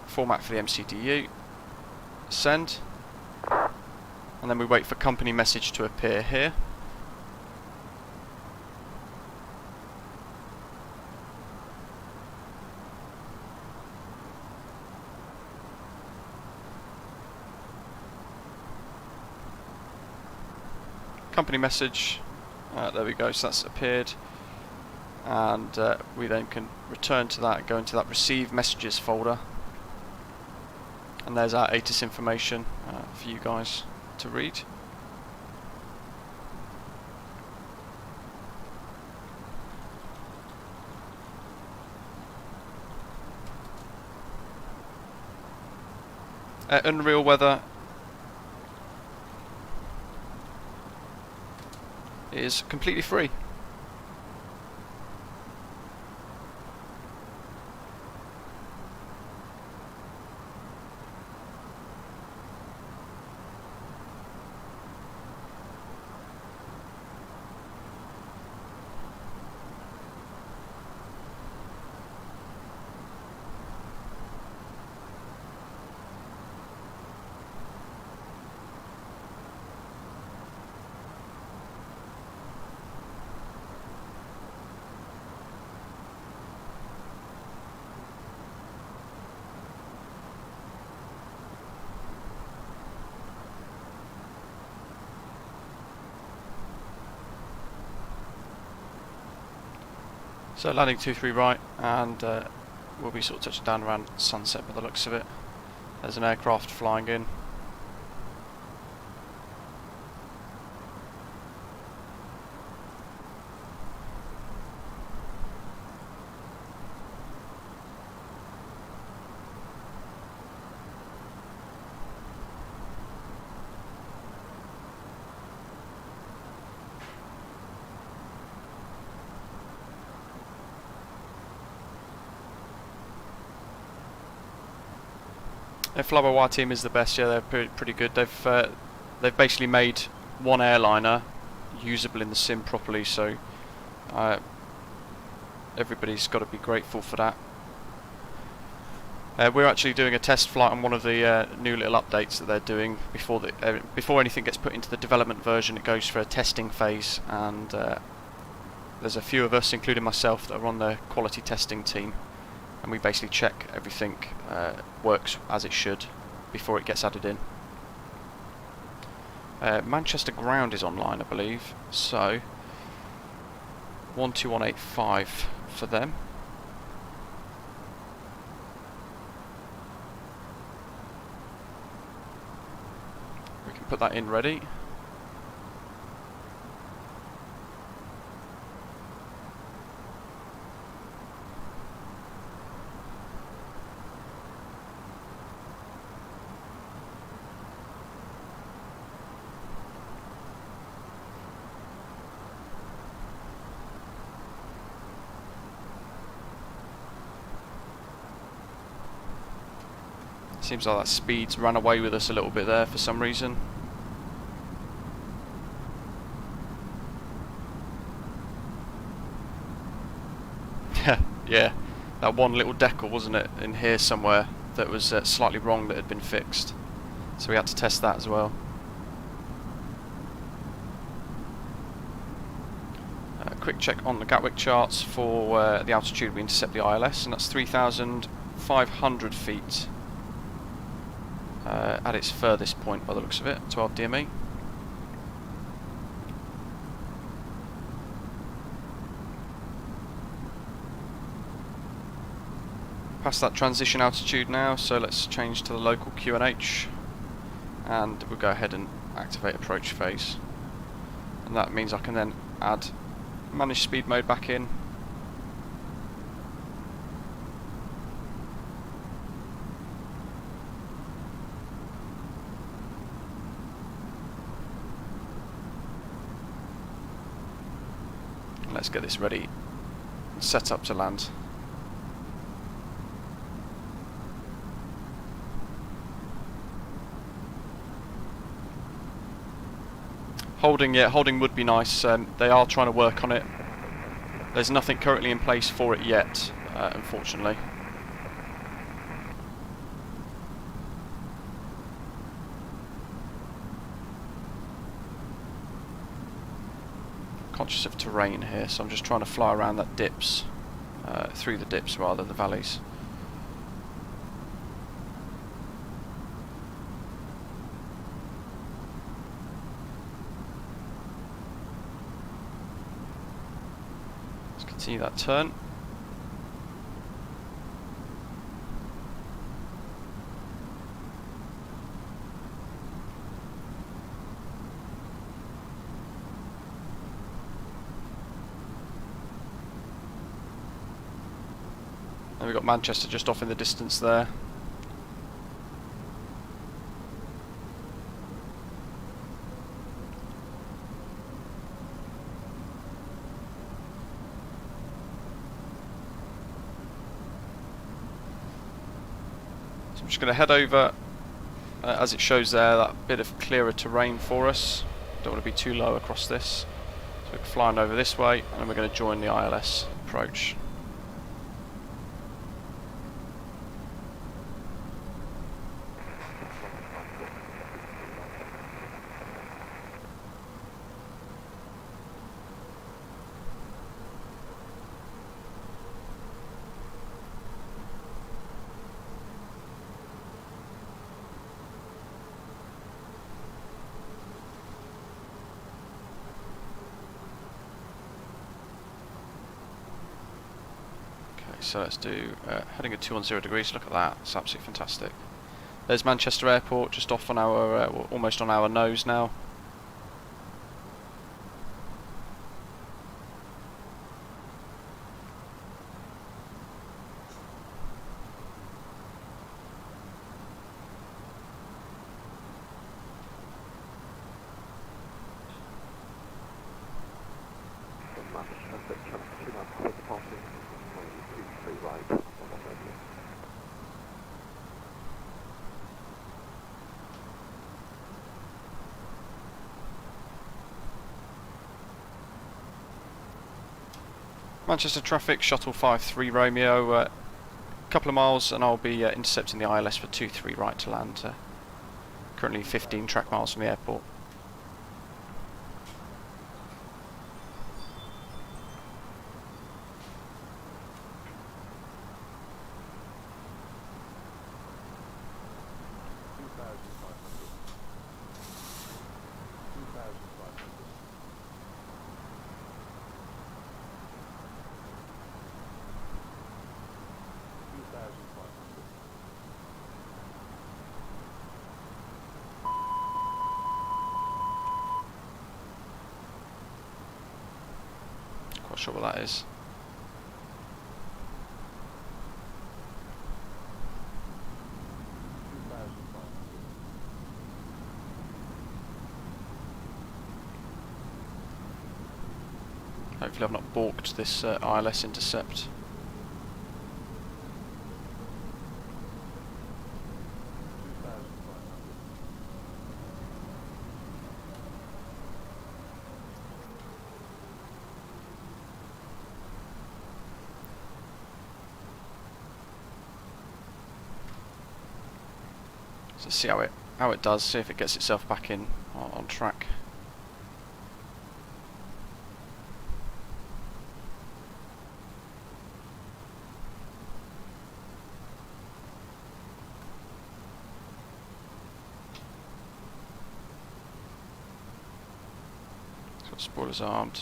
format for the MCDU, send, and then we wait for company message to appear here. Company message, there we go, so that's appeared. And we then can return to that and go into that receive messages folder, and there's our ATIS information for you guys to read. Unreal weather is completely free. So landing 23 right, and we'll be sort of touching down around sunset by the looks of it. There's an aircraft flying in. FBW team is the best. Yeah, they're pretty good. They've basically made one airliner usable in the sim properly, so everybody's got to be grateful for that. We're actually doing a test flight on one of the new little updates that they're doing before anything gets put into the development version. It goes for a testing phase, and there's a few of us, including myself, that are on the quality testing team. And we basically check everything works as it should before it gets added in. Manchester ground is online, I believe, so 12185 for them. We can put that in ready. Seems like that speed's run away with us a little bit there for some reason. Yeah, that one little decal, wasn't it, in here somewhere that was slightly wrong that had been fixed. So we had to test that as well. Quick check on the Gatwick charts for the altitude we intercept the ILS, and that's 3,500 feet at its furthest point by the looks of it, 12 DME. Past that transition altitude now, so let's change to the local QNH, and we'll go ahead and activate approach phase. And that means I can then add manage speed mode back in. And let's get this ready, set up to land. Holding, yeah, holding would be nice. They are trying to work on it. There's nothing currently in place for it yet, unfortunately. Conscious of terrain here, so I'm just trying to fly around that dips, through the dips rather, the valleys. Continue that turn. And we've got Manchester just off in the distance there. I'm just going to head over, as it shows there, that bit of clearer terrain for us. Don't want to be too low across this. So we're flying over this way, and we're going to join the ILS approach. So let's do heading at 210 degrees. Look at that, it's absolutely fantastic. There's Manchester Airport just off on our, almost on our nose now. Manchester traffic, shuttle 53 Romeo, a couple of miles and I'll be intercepting the ILS for 23 right to land. Currently 15 track miles from the airport. Not sure what that is. Hopefully I've not balked this ILS intercept. So see how it does. See if it gets itself back in on track. It's got spoilers armed.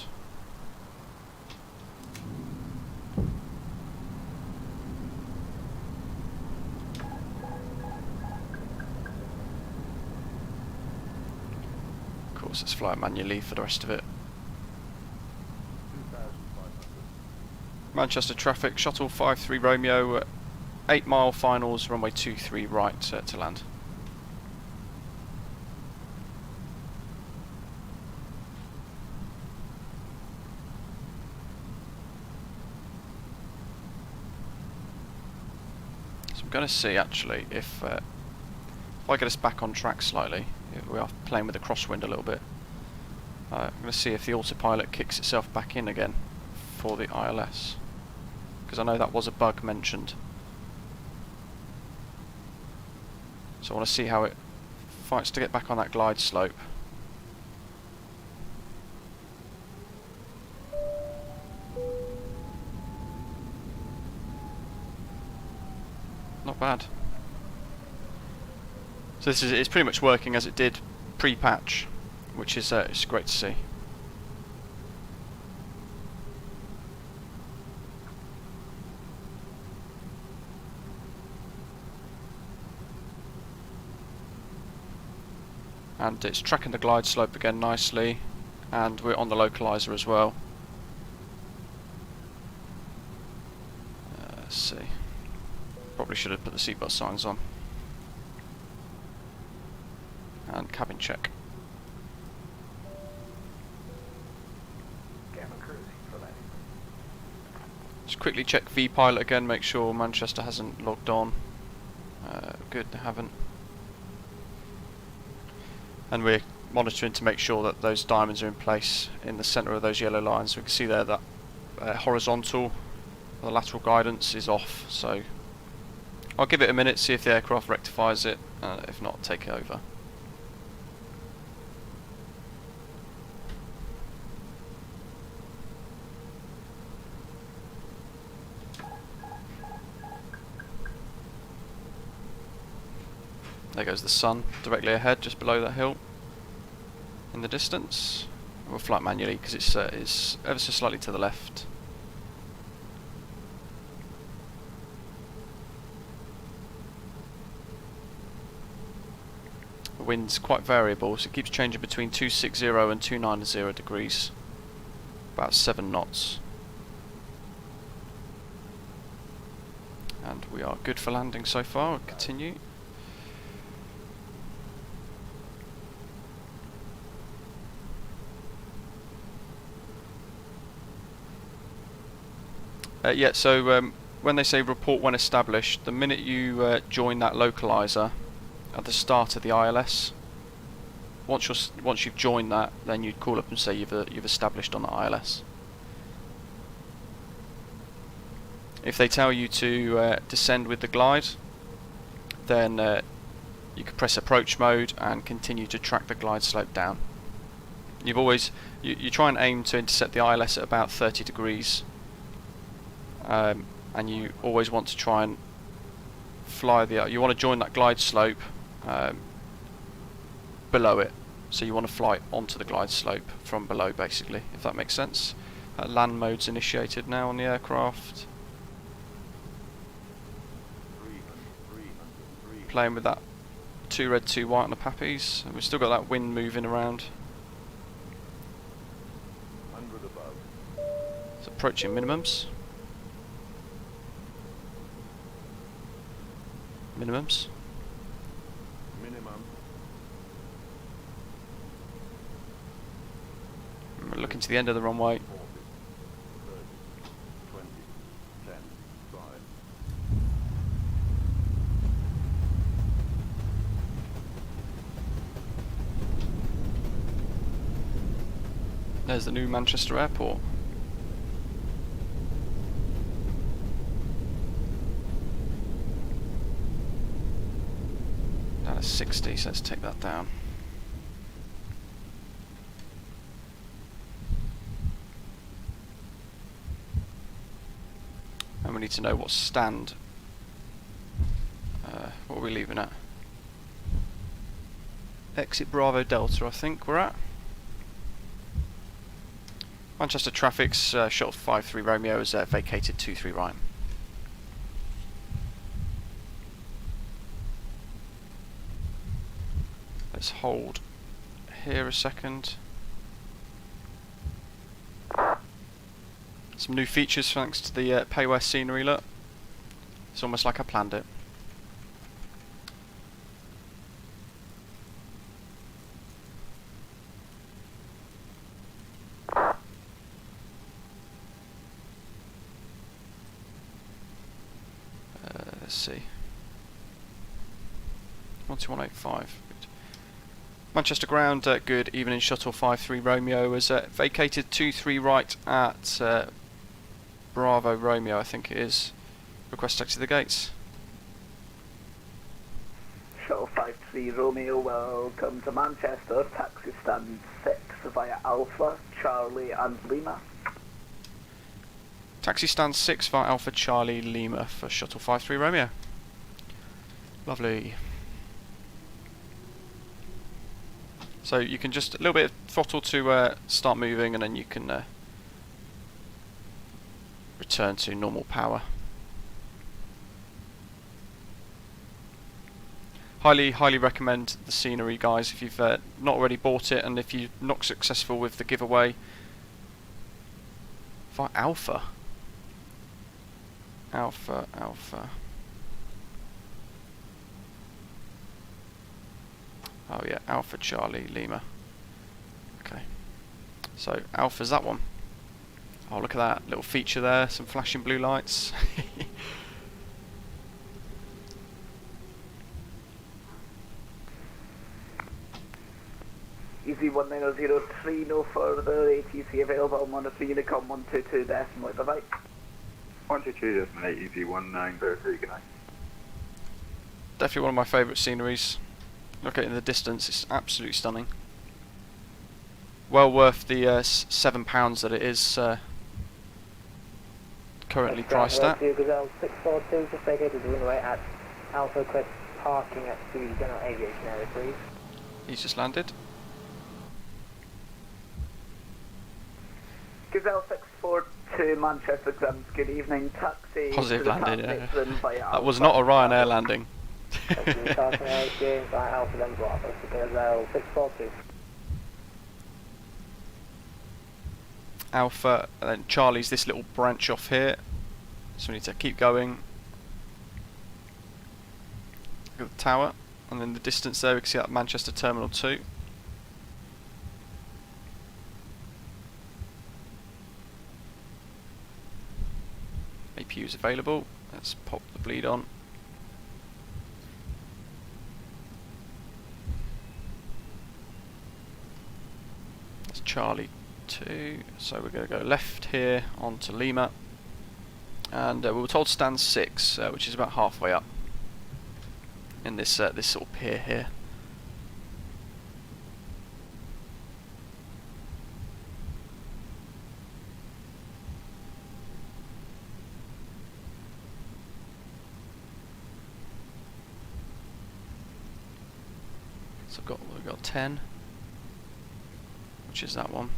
Let's fly it manually for the rest of it. Manchester traffic, shuttle 53 Romeo, 8 mile finals, runway 23 right to land. So I'm going to see actually if I get us back on track slightly. We are playing with the crosswind a little bit. I'm going to see if the autopilot kicks itself back in again for the ILS, because I know that was a bug mentioned. So I want to see how it fights to get back on that glide slope. Not bad. So it's pretty much working as it did pre-patch, which is it's great to see. And it's tracking the glide slope again nicely, and we're on the localizer as well. Let's see. Probably should have put the seatbelt signs on. And cabin check. Just quickly check V-Pilot again, make sure Manchester hasn't logged on. Good, they haven't. And we're monitoring to make sure that those diamonds are in place in the centre of those yellow lines. We can see there that horizontal, the lateral guidance is off, so I'll give it a minute, see if the aircraft rectifies it, if not, take it over. There goes the sun directly ahead, just below that hill in the distance. We'll fly it manually because it's ever so slightly to the left. The wind's quite variable, so it keeps changing between 260 and 290 degrees, about 7 knots. And we are good for landing so far. We'll continue. Yeah, so when they say report when established, the minute you join that localizer at the start of the ILS, once you've joined that, then you'd call up and say you've established on the ILS. If they tell you to descend with the glide, then you can press approach mode and continue to track the glide slope down. You try and aim to intercept the ILS at about 30 degrees. And you always want to try and fly you want to join that glide slope below it, so you want to fly onto the glide slope from below, basically, if that makes sense. Land mode's initiated now on the aircraft. Playing with that 2 red 2 white on the pappies, and we've still got that wind moving around. It's approaching minimums. Minimums. Minimum. We're looking to the end of the runway. 40, 30, 20, 10, 5. There's the new Manchester Airport. That's 60, so let's take that down. And we need to know what stand, what are we leaving at? Exit Bravo Delta, I think we're at. Manchester Traffic's shuttle 53 Romeo has vacated 23 right. Let's hold here a second. Some new features thanks to the payware scenery look. It's almost like I planned it. Let's see. 12185. Good. Manchester ground, good evening. Shuttle 53 Romeo has vacated 23 right at Bravo Romeo, I think it is. Request taxi to the gates. Shuttle 53 Romeo, welcome to Manchester. Taxi stand 6 via Alpha, Charlie and Lima. Taxi stand 6 via Alpha Charlie Lima for Shuttle 53 Romeo. Lovely. So you can just a little bit of throttle to start moving, and then you can return to normal power. Highly recommend the scenery, guys, if you've not already bought it, and if you're not successful with the giveaway. Via Alpha. Alpha. Oh yeah, Alpha Charlie Lima. Okay. So Alpha's that one. Oh, look at that little feature there, some flashing blue lights. Easy 1903, no further, ATC available, monitor Unicom 122 decimal, bye bye. 122 decimal 8, easy 1903, good night. Definitely one of my favourite sceneries. Look at it in the distance, it's absolutely stunning. Well worth the £7 that it is currently priced at. 642, just vacated the runway at Alpha Quest parking at the General Aviation area, please. He's just landed. Gazelle 642 Manchester Grams, good evening. Taxi Positive to the landing, Cat yeah. Matron via That was Alpha. not a Ryanair landing. Alpha then Bravo, Gazelle 642. Alpha, and then Charlie's this little branch off here. So we need to keep going. Look at the tower, and then the distance there we can see that Manchester Terminal 2. APU's available. Let's pop the bleed on. That's Charlie 2. So we're going to go left here onto Lima, and we were told stand 6, which is about halfway up in this this sort of pier here. So we've got 10, which is that one.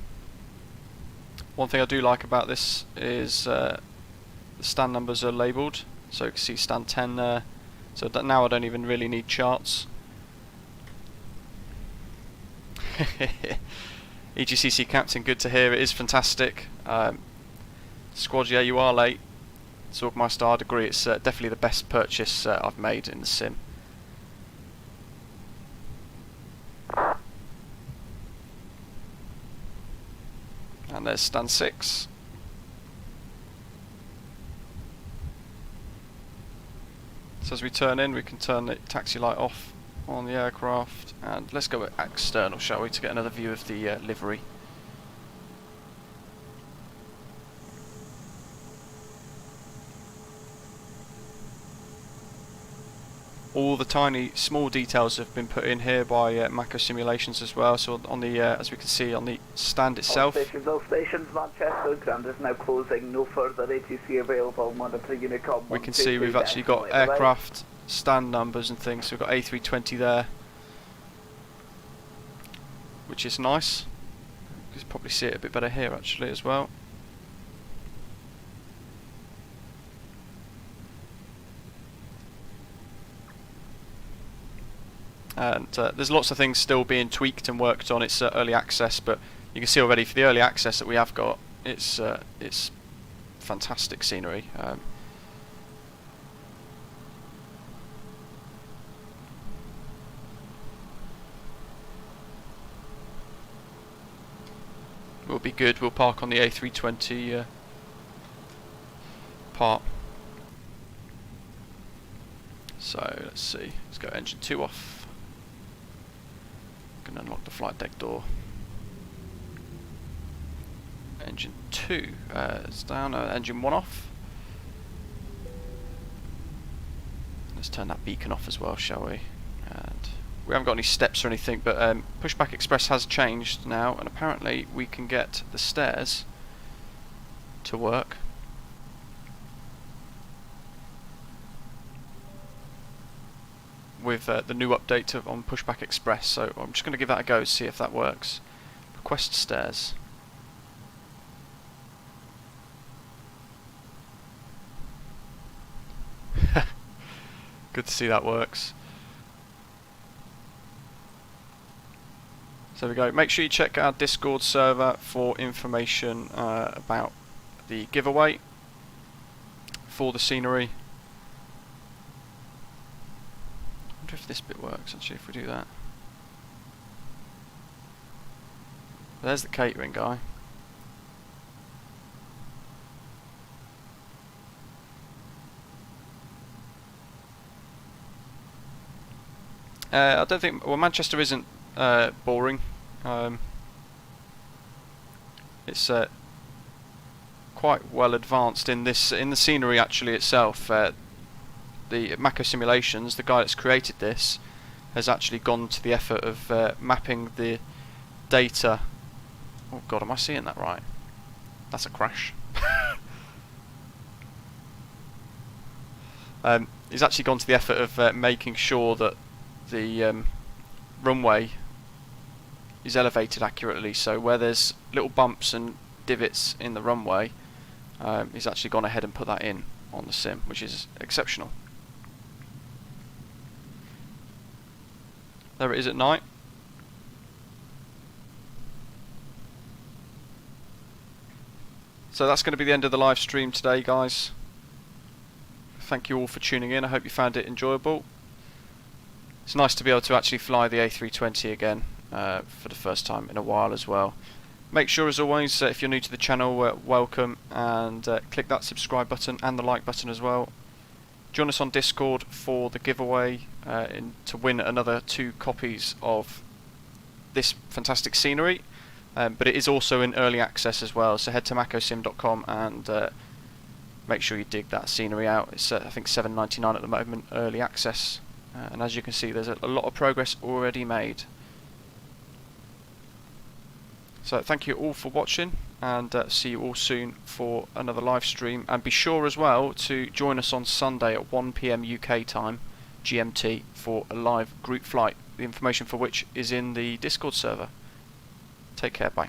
One thing I do like about this is the stand numbers are labelled, so you can see stand 10 there. So that now I don't even really need charts. EGCC captain, good to hear. It is fantastic. Squad, yeah, you are late. Zorgmeister, I'd agree. It's definitely the best purchase I've made in the sim. And there's stand 6. So as we turn in, we can turn the taxi light off on the aircraft, and let's go external, shall we, to get another view of the livery. All the tiny small details have been put in here by Macco Simulations as well. So on the as we can see on the stand itself, All stations, Manchester. Ground is now closing. No further ATC available. Monitor Unicom. we can see we've actually got aircraft stand numbers and things. So we've got A320 there, which is nice. You can probably see it a bit better here actually as well. And there's lots of things still being tweaked and worked on. It's early access, but you can see already for the early access that we have got, it's fantastic scenery. Will be good. We'll park on the A320 part. So let's see. Let's go engine 2 off. Can unlock the flight deck door. Engine 2 is down. Engine 1 off. Let's turn that beacon off as well, shall we? And we haven't got any steps or anything, but Pushback Express has changed now, and apparently we can get the stairs to work. With the new update on Pushback Express, so I'm just going to give that a go, see if that works. Request stairs. Good to see that works. So there we go. Make sure you check our Discord server for information about the giveaway for the scenery. I wonder if this bit works actually if we do that. There's the catering guy. I don't think, well, Manchester isn't boring. It's quite well advanced in this, in the scenery actually itself. The Macco Simulations, the guy that's created this, has actually gone to the effort of mapping the data. Oh god, am I seeing that right? That's a crash. He's actually gone to the effort of making sure that the runway is elevated accurately, so where there's little bumps and divots in the runway, he's actually gone ahead and put that in on the sim, which is exceptional. There it is at night. So that's going to be the end of the live stream today, guys. Thank you all for tuning in. I hope you found it enjoyable. It's nice to be able to actually fly the A320 again for the first time in a while as well. Make sure, as always, if you're new to the channel, welcome, and click that subscribe button and the like button as well. Join us on Discord for the giveaway to win another 2 copies of this fantastic scenery, but it is also in early access as well, so head to maccosim.com and make sure you dig that scenery out. It's I think $7.99 at the moment, early access, and as you can see there's a lot of progress already made. So thank you all for watching, and see you all soon for another live stream, and be sure as well to join us on Sunday at 1 PM UK time GMT for a live group flight, the information for which is in the Discord server. Take care, bye.